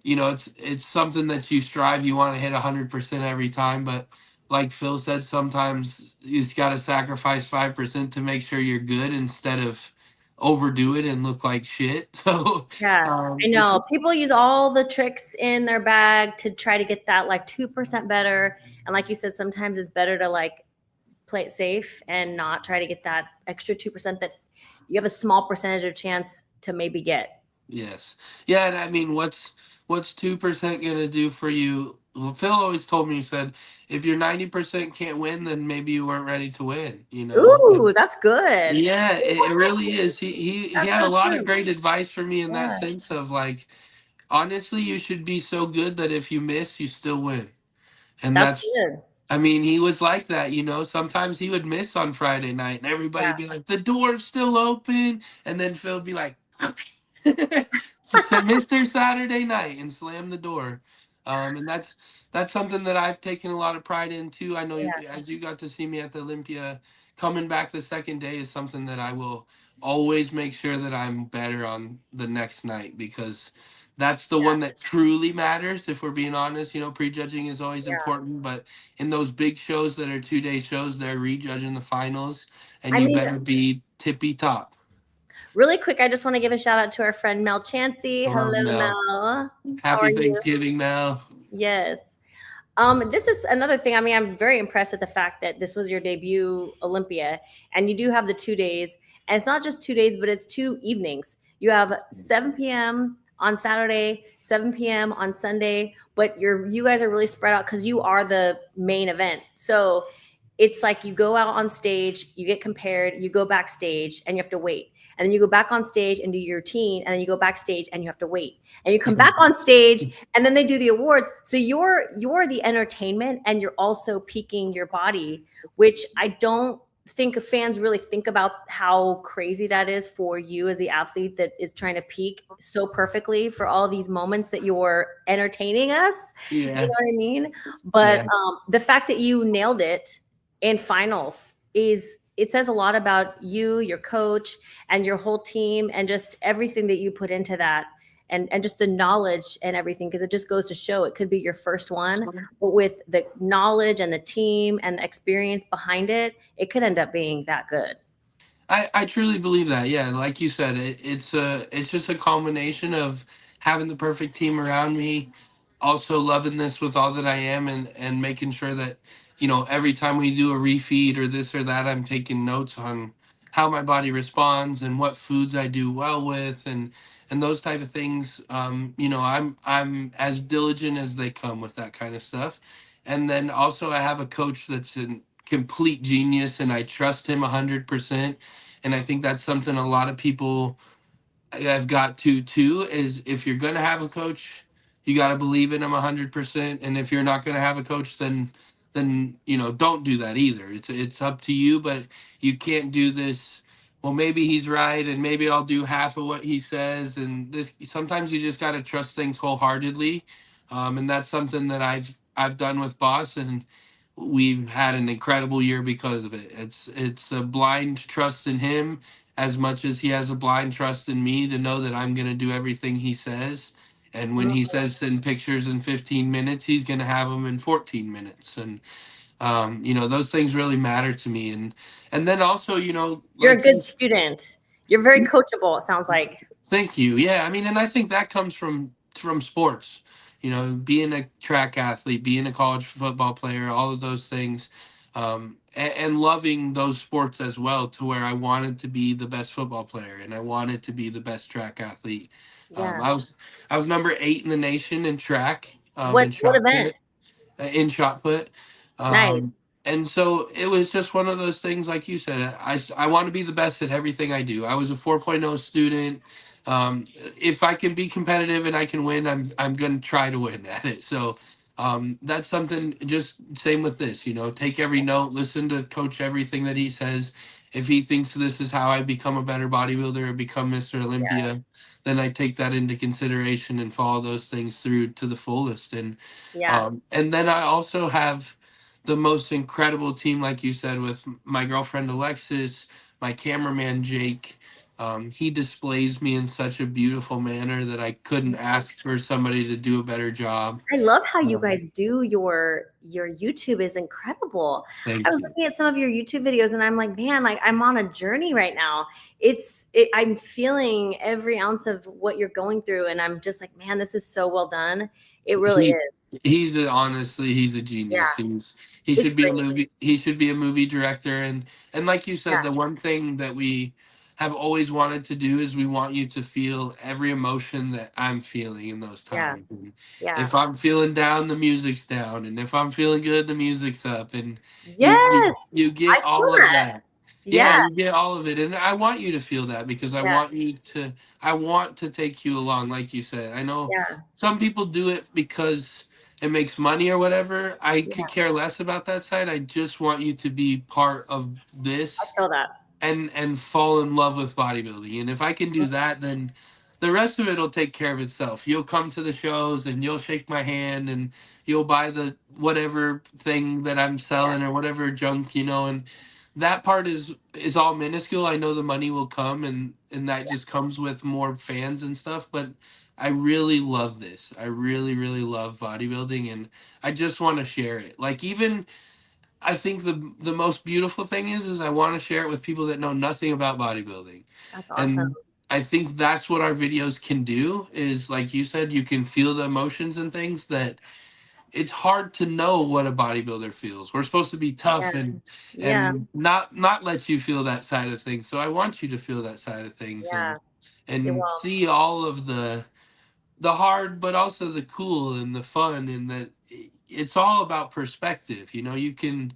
Speaker 2: it's something that you strive. You want to hit 100% every time, but like Phil said, sometimes you just got to sacrifice 5% to make sure you're good instead of overdo it and look like shit. So
Speaker 1: Yeah. I
Speaker 2: it's
Speaker 1: know. People use all the tricks in their bag to try to get that like 2% better. And like you said, sometimes it's better to like play it safe and not try to get that extra 2% that you have a small percentage of chance to maybe get.
Speaker 2: yes, yeah, and I mean, what's 2% gonna do for you? Well, Phil always told me, he said, if you're 90% can't win, then maybe you weren't ready to win.
Speaker 1: Ooh, that's good.
Speaker 2: Yeah, it really is. He
Speaker 1: That's
Speaker 2: had
Speaker 1: so
Speaker 2: a lot of
Speaker 1: true.
Speaker 2: great advice for me in that
Speaker 1: Yeah,
Speaker 2: sense of like, honestly, you should be so good that if you miss, you still win. And
Speaker 1: that's
Speaker 2: that's,
Speaker 1: good.
Speaker 2: I mean, he was like that. Sometimes he would miss on Friday night and everybody
Speaker 1: Yeah.
Speaker 2: be like, the door's still open. And then Phil would be like, so Mr. Saturday night and slam the door. And that's something that I've taken a lot of pride in too. I know
Speaker 1: Yeah.
Speaker 2: as you got to see me at the Olympia, coming back the second day is something that I will always make sure that I'm better on the next night because that's the
Speaker 1: Yeah.
Speaker 2: one that truly matters. If we're being honest, prejudging is always
Speaker 1: Yeah.
Speaker 2: important, but in those big shows that are 2-day shows, they're rejudging the finals, and
Speaker 1: I
Speaker 2: you
Speaker 1: mean,
Speaker 2: better be tippy top.
Speaker 1: really quick, I just want to give a shout out to our friend Mel Chansey.
Speaker 2: Oh
Speaker 1: Hello,
Speaker 2: no.
Speaker 1: Mel. How are
Speaker 2: Happy
Speaker 1: you?
Speaker 2: Thanksgiving, Mel.
Speaker 1: Yes. This is another thing. I mean, I'm very impressed at the fact that this was your debut Olympia, and you do have the 2 days. And it's not just 2 days, but it's 2 evenings. You have 7 p.m. on Saturday, 7 p.m. on Sunday, but you guys are really spread out because you are the main event. So it's like you go out on stage, you get compared, you go backstage, and you have to wait. And then you go back on stage and do your routine, and then you go backstage and you have to wait. And you come back on stage, and then they do the awards. So you're the entertainment, and you're also peaking your body, which I don't think fans really think about how crazy that is for you as the athlete that is trying to peak so perfectly for all these moments that you're entertaining us. You
Speaker 2: Yeah,
Speaker 1: know what I mean? But
Speaker 2: yeah.
Speaker 1: the fact that you nailed it in finals is it says a lot about you, your coach, and your whole team, and just everything that you put into that, and just the knowledge and everything. Because it just goes to show it could be your first one, but with the knowledge and the team and the experience behind it, it could end up being that good.
Speaker 2: I truly believe that. Yeah, like you said, it's just a combination of having the perfect team around me, also loving this with all that I am, and making sure that every time we do a refeed or this or that, I'm taking notes on how my body responds and what foods I do well with, and those type of things. I'm as diligent as they come with that kind of stuff, and then also I have a coach that's a complete genius, and I trust him 100%. And I think that's something a lot of people have got to too, is if you're going to have a coach, you got to believe in them 100%. And if you're not going to have a coach, then don't do that either. It's up to you, but you can't do this. Well, maybe he's right, and maybe I'll do half of what he says. And this sometimes you just got to trust things wholeheartedly, and that's something that I've done with Boss, and we've had an incredible year because of it. It's a blind trust in him as much as he has a blind trust in me to know that I'm going to do everything he says. And when
Speaker 1: Mhm.
Speaker 2: he says send pictures in 15 minutes, he's going to have them in 14 minutes. And those things really matter to me. And then also,
Speaker 1: You're a
Speaker 2: like
Speaker 1: good
Speaker 2: you.
Speaker 1: student. You're very coachable, it sounds like.
Speaker 2: Thank you. Yeah, I mean, and I think that comes from sports. Being a track athlete, being a college football player, all of those things, and loving those sports as well. To where I wanted to be the best football player, and I wanted to be the best track athlete.
Speaker 1: Yeah.
Speaker 2: I was number 8 in the nation in track,
Speaker 1: What
Speaker 2: in
Speaker 1: what
Speaker 2: shot
Speaker 1: event?
Speaker 2: put in shot put. Um,
Speaker 1: Nice.
Speaker 2: and so it was just one of those things, like you said, I want to be the best at everything I do. I was a 4.0 student. If I can be competitive and I can win, I'm going to try to win at it. So that's something, just same with this, take every note, listen to coach, everything that he says. If he thinks this is how I become a better bodybuilder or become Mr. Olympia, then I take that into consideration and follow those things through to the fullest.
Speaker 1: Yeah.
Speaker 2: And then I also have the most incredible team, like you said, with my girlfriend Alexis, my cameraman Jake. He displays me in such a beautiful manner that I couldn't ask for somebody to do a better job.
Speaker 1: I love how you
Speaker 2: Um,
Speaker 1: guys do your YouTube is incredible. I
Speaker 2: Thank
Speaker 1: was
Speaker 2: you.
Speaker 1: looking at some of your YouTube videos and I'm like, man, like I'm on a journey right now. I'm feeling every ounce of what you're going through and I'm just like, man, this is so well done. It really
Speaker 2: he
Speaker 1: is.
Speaker 2: honestly, he's a genius.
Speaker 1: Yeah,
Speaker 2: He
Speaker 1: it's
Speaker 2: should be a
Speaker 1: great.
Speaker 2: movie director. And like you said,
Speaker 1: Yeah,
Speaker 2: the one thing that we have always wanted to do is we want you to feel every emotion that I'm feeling in those
Speaker 1: yeah,
Speaker 2: times. And
Speaker 1: yeah.
Speaker 2: if I'm feeling down, the music's down, and if I'm feeling good, the music's up, and you
Speaker 1: Yes, I
Speaker 2: get
Speaker 1: feel
Speaker 2: all of
Speaker 1: that.
Speaker 2: that. Yeah,
Speaker 1: Yeah,
Speaker 2: you get all of it, and I want you to feel that because
Speaker 1: yeah,
Speaker 2: I want to take you along, like you said. I know
Speaker 1: yeah,
Speaker 2: some people do it because it makes money or whatever. I could
Speaker 1: yeah.
Speaker 2: care less about that side. I just want you to be part of
Speaker 1: I
Speaker 2: this
Speaker 1: feel that.
Speaker 2: and fall in love with bodybuilding. And if I can do that, then the rest of it will take care of itself. You'll come to the shows and you'll shake my hand and you'll buy the whatever thing that I'm
Speaker 1: Yeah,
Speaker 2: selling or whatever junk, and that part is all minuscule. I know the money will come and that just comes with more fans and stuff, but I really love this. I really, really love bodybuilding and I just want to share it. Like, even I think the most beautiful thing is I want to share it with people that know nothing about bodybuilding.
Speaker 1: that's awesome.
Speaker 2: And I think that's what our videos can do, is like you said, you can feel the emotions and things that it's hard to know what a bodybuilder feels. We're supposed to be
Speaker 1: Yeah,
Speaker 2: tough and
Speaker 1: yeah,
Speaker 2: not let you feel that side of things. So I want you to feel that side of things
Speaker 1: yeah.
Speaker 2: and
Speaker 1: Well,
Speaker 2: see all of the hard, but also the cool and the fun, and that it's all about perspective. You can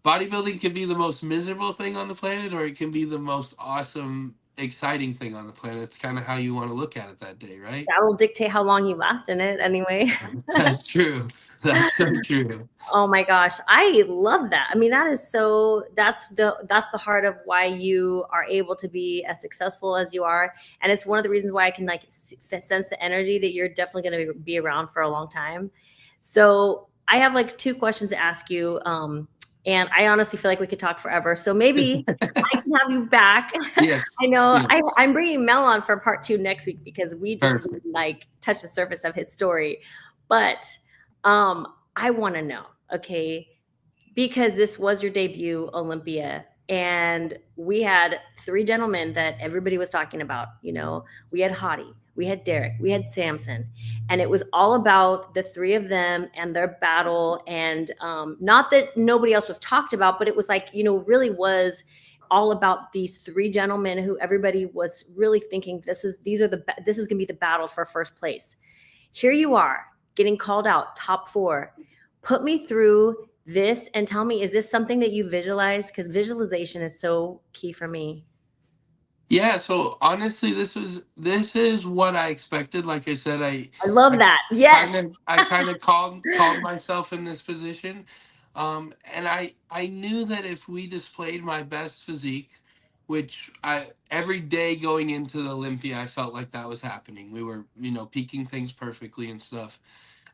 Speaker 2: bodybuilding can be the most miserable thing on the planet, or it can be the most awesome, exciting thing on the planet. It's kind of how you want to look at it that day, right?
Speaker 1: that will dictate how long you last in it anyway.
Speaker 2: That's true. That's so true.
Speaker 1: Oh my gosh, I love that. I mean, that's the heart of why you are able to be as successful as you are, and it's one of the reasons why I can like sense the energy that you're definitely going to be around for a long time. So I have like two questions to ask you, and I honestly feel like we could talk forever. So maybe I can have you back.
Speaker 2: Yes.
Speaker 1: I know
Speaker 2: Yes.
Speaker 1: I'm bringing Mel on for part 2 next week because we just didn't
Speaker 2: Perfect.
Speaker 1: like touch the surface of his story, but I want to know, okay, because this was your debut Olympia and we had 3 gentlemen that everybody was talking about. We had Hottie, we had Derek, we had Samson, and it was all about the 3 of them and their battle. And not that nobody else was talked about, but it was like, really was all about these 3 gentlemen who everybody was really thinking this is going to be the battle for first place. Here you are getting called out top 4. Put me through this and tell me, is this something that you visualize? Because visualization is so key for me.
Speaker 2: Yeah, so honestly, this is what I expected. Like I said,
Speaker 1: I love
Speaker 2: I
Speaker 1: that.
Speaker 2: kind
Speaker 1: Yes.
Speaker 2: of I kind of called myself in this position, and I knew that if we displayed my best physique, which I every day going into the Olympia, I felt like that was happening. We were, peaking things perfectly and stuff.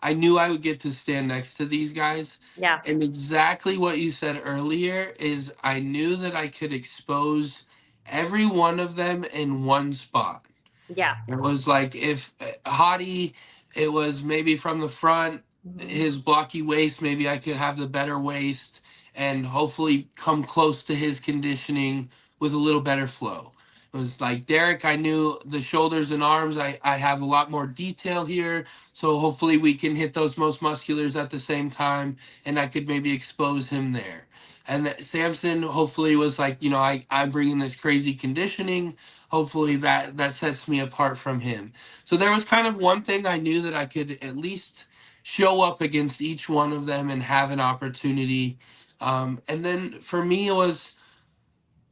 Speaker 2: I knew I would get to stand next to these guys.
Speaker 1: Yeah.
Speaker 2: And exactly what you said earlier is I knew that I could expose every one of them in one spot.
Speaker 1: Yeah.
Speaker 2: It was like if Hottie, it was maybe from the front,
Speaker 1: Mhm.
Speaker 2: his blocky waist, maybe I could have the better waist and hopefully come close to his conditioning with a little better flow. It was like Derek, I knew the shoulders and arms, I have a lot more detail here. So hopefully we can hit those most musculars at the same time and I could maybe expose him there. And Samson hopefully was like, I'm bringing this crazy conditioning, hopefully that sets me apart from him. So there was kind of one thing I knew that I could at least show up against each one of them and have an opportunity. And then for me, it was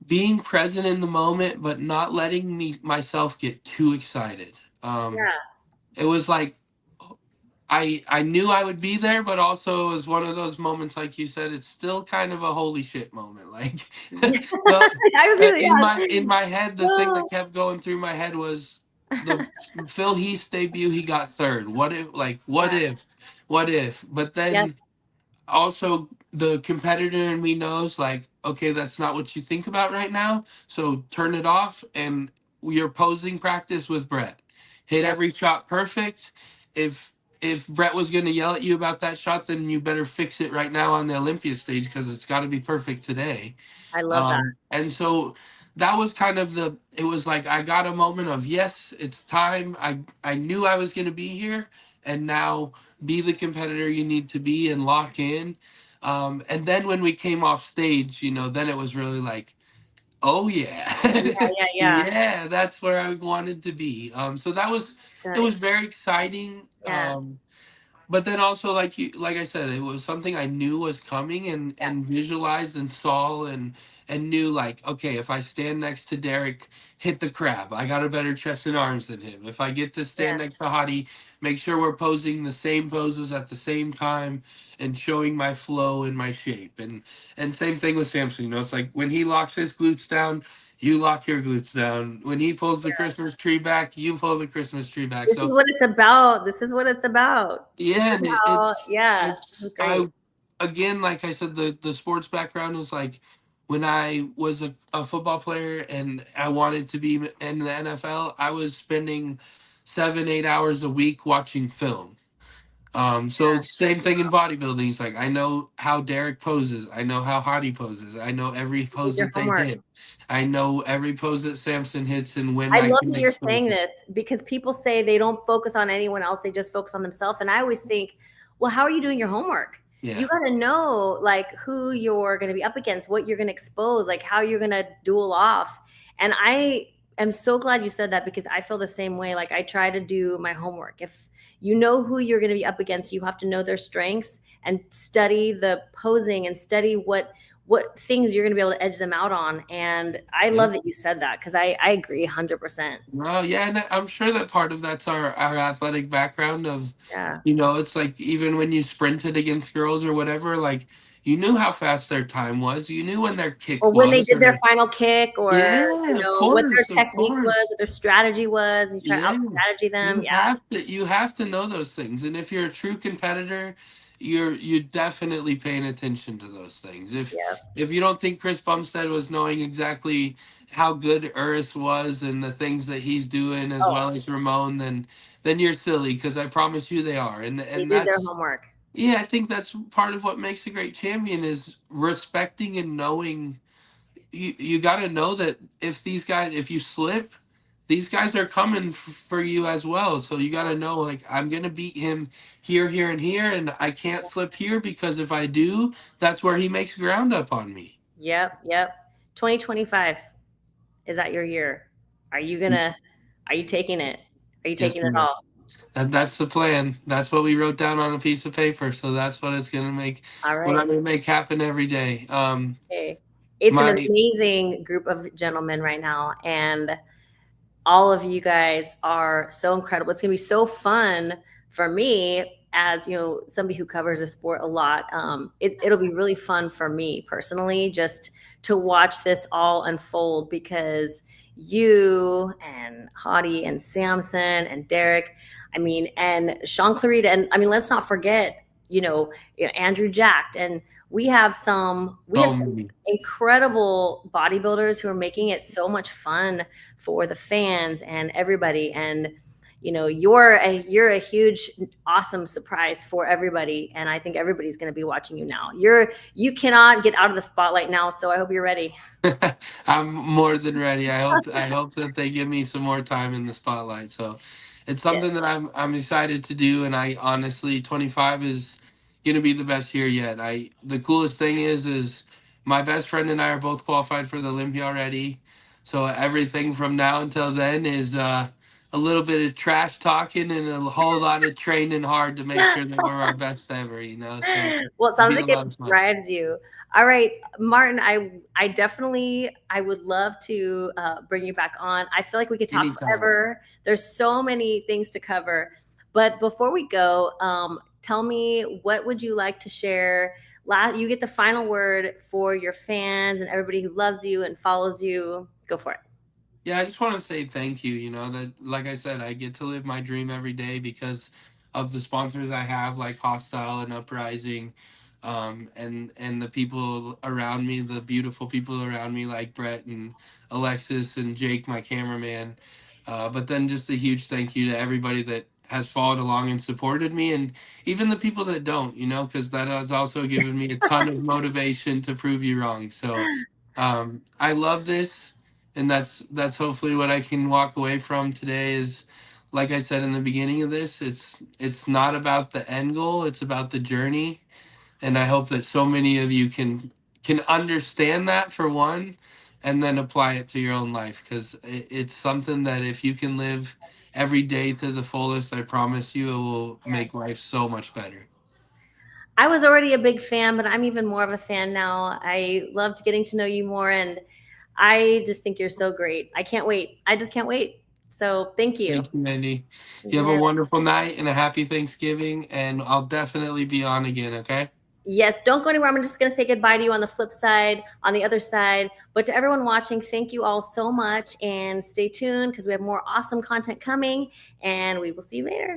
Speaker 2: being present in the moment, but not letting me myself get too excited. Um,
Speaker 1: Yeah.
Speaker 2: it was like I knew I would be there, but also it was one of those moments, like you said, it's still kind of a holy shit moment. Like, the
Speaker 1: I was gonna,
Speaker 2: in my head, the thing
Speaker 1: yes.
Speaker 2: that kept going through my head was the Phil Heath debut. He got third. What if? Like, what
Speaker 1: Yeah.
Speaker 2: if? What if? But
Speaker 1: Yes.
Speaker 2: then also the competitor in me knows like, okay, that's not what you think about right now, so turn it off and you're posing practice with Brett. Hit
Speaker 1: Yep.
Speaker 2: every shot perfect. If Brett was going to yell at you about that shot, then you better fix it right now on the Olympia stage because it's got to be perfect today.
Speaker 1: I love that.
Speaker 2: And so that was kind of it was like I got a moment of, yes, it's time. I knew I was going to be here, and now be the competitor you need to be and lock in. And then when we came off stage, then it was really like, oh yeah,
Speaker 1: Yeah. Yeah. Yeah.
Speaker 2: yeah, that's where I wanted to be. So it was
Speaker 1: Nice.
Speaker 2: very exciting.
Speaker 1: Yeah.
Speaker 2: But then also like I said, it was something I knew was coming
Speaker 1: Yeah.
Speaker 2: and visualized and saw and knew like, okay, if I stand next to Derek, hit the crab, I got a better chest and arms than him. If I get to stand
Speaker 1: Yeah.
Speaker 2: next to Hottie, make sure we're posing the same poses at the same time and showing my flow and my shape. And same thing with Samson. It's like when he locks his glutes down, you lock your glutes down. When he pulls the Christmas tree back, you pull the Christmas tree back.
Speaker 1: This is
Speaker 2: So
Speaker 1: what it's about. This is what it's about. This
Speaker 2: yeah,
Speaker 1: is
Speaker 2: and
Speaker 1: how, yeah, this is
Speaker 2: it's
Speaker 1: great.
Speaker 2: again, like I said, the sports background is like when I was a football player and I wanted to be in the NFL, I was spending 7-8 hours a week watching film. So it's same thing in bodybuilding. It's like I know how Derek poses, I know how Hardy poses, I know every
Speaker 1: You did
Speaker 2: pose
Speaker 1: your
Speaker 2: that they
Speaker 1: homework.
Speaker 2: hit, I know every pose that Samson hits and when
Speaker 1: I
Speaker 2: I
Speaker 1: love
Speaker 2: can
Speaker 1: that you're
Speaker 2: expose
Speaker 1: saying
Speaker 2: it.
Speaker 1: this because people say they don't focus on anyone else, they just focus on themselves. And I always think, well, how are you doing your homework? You
Speaker 2: Yeah.
Speaker 1: got to know like who you're going to be up against, what you're going to expose, like how you're going to duel off. And I am so glad you said that because I feel the same way. Like I try to do my homework. If you know who you're going to be up against, you have to know their strengths and study the posing and study what things you're going to be able to edge them out on. And I
Speaker 2: Yeah.
Speaker 1: love that you said that because I agree 100%.
Speaker 2: Well, yeah, and I'm sure that part of that's our athletic background of,
Speaker 1: Yeah.
Speaker 2: it's like even when you sprinted against girls or whatever, like you knew how fast their time was, you knew when their
Speaker 1: Or
Speaker 2: kick
Speaker 1: when they
Speaker 2: was,
Speaker 1: did
Speaker 2: or
Speaker 1: their final kick or,
Speaker 2: yeah, of
Speaker 1: what their
Speaker 2: course, of
Speaker 1: technique was,
Speaker 2: course.
Speaker 1: what their strategy was, and you try to
Speaker 2: Yeah,
Speaker 1: out strategy them. Yeah.
Speaker 2: you have to know those things, and if you're a true competitor, you're definitely paying attention to those things.
Speaker 1: Yeah.
Speaker 2: If you don't think Chris Bumstead was knowing exactly how good Urs was and the things that he's doing as
Speaker 1: Oh,
Speaker 2: well as Ramon, then you're silly because I promise you they are,
Speaker 1: they
Speaker 2: and
Speaker 1: did their
Speaker 2: that's
Speaker 1: homework.
Speaker 2: yeah, I think that's part of what makes a great champion is respecting and knowing you got to know that if you slip, these guys are coming for you as well. So you got to know like I'm going to beat him here, here and here and I can't slip here because if I do, that's where he makes ground up on me.
Speaker 1: Yep. Yep. 2025. Is that your year? Are you gonna, are you taking it? Are you
Speaker 2: Yes,
Speaker 1: taking it
Speaker 2: ma'am.
Speaker 1: all?
Speaker 2: And that's the plan. That's what we wrote down on a piece of paper. So that's what it's going to make
Speaker 1: All
Speaker 2: what
Speaker 1: right.
Speaker 2: I'm going to make happen every day.
Speaker 1: Okay. it's an amazing group of gentlemen right now, and all of you guys are so incredible. It's gonna be so fun for me as, you know, somebody who covers a sport a lot. It'll be really fun for me personally just to watch this all unfold, because you and Hottie and Samson and Derek, I mean, and Sean Clarita, and I mean, let's not forget, Andrew Jacked, and we have some incredible bodybuilders who are making it so much fun for the fans and everybody. And you're a huge, awesome surprise for everybody, and I think everybody's going to be watching you now. You cannot get out of the spotlight now, so I hope you're ready.
Speaker 2: I'm more than ready. I hope that they give me some more time in the spotlight. So it's something that I'm excited to do, and I honestly, 25 is gonna be the best year yet. The coolest thing is my best friend and I are both qualified for the Olympia already. So everything from now until then is a little bit of trash talking and a whole lot of training hard to make sure that we're our best ever, So
Speaker 1: well, it sounds like it drives you. All right, Martin, I definitely, I would love to bring you back on. I feel like we could talk forever. There's so many things to cover. But before we go, tell me, what would you like to share? You get the final word for your fans and everybody who loves you and follows you. Go for it.
Speaker 2: Yeah, I just want to say thank you. That, like I said, I get to live my dream every day because of the sponsors I have, like Hostile and Uprising, and the people around me, the beautiful people around me, like Brett and Alexis and Jake, my cameraman. But then just a huge thank you to everybody that has followed along and supported me, and even the people that don't, because that has also given me a ton of motivation to prove you wrong. So I love this. And that's hopefully what I can walk away from today is, like I said in the beginning of this, it's not about the end goal, it's about the journey. And I hope that so many of you can understand that, for one, and then apply it to your own life, because it's something that if you can live every day to the fullest, I promise you it will make life so much better.
Speaker 1: I was already a big fan, but I'm even more of a fan now. I loved getting to know you more, and I just think you're so great. I can't wait. I just can't wait. So thank you.
Speaker 2: Thank you, Wendy. You have a wonderful night and a happy Thanksgiving, and I'll definitely be on again, okay?
Speaker 1: Yes, don't go anywhere. I'm just going to say goodbye to you on the flip side, on the other side. But to everyone watching, thank you all so much, and stay tuned because we have more awesome content coming, and we will see you later.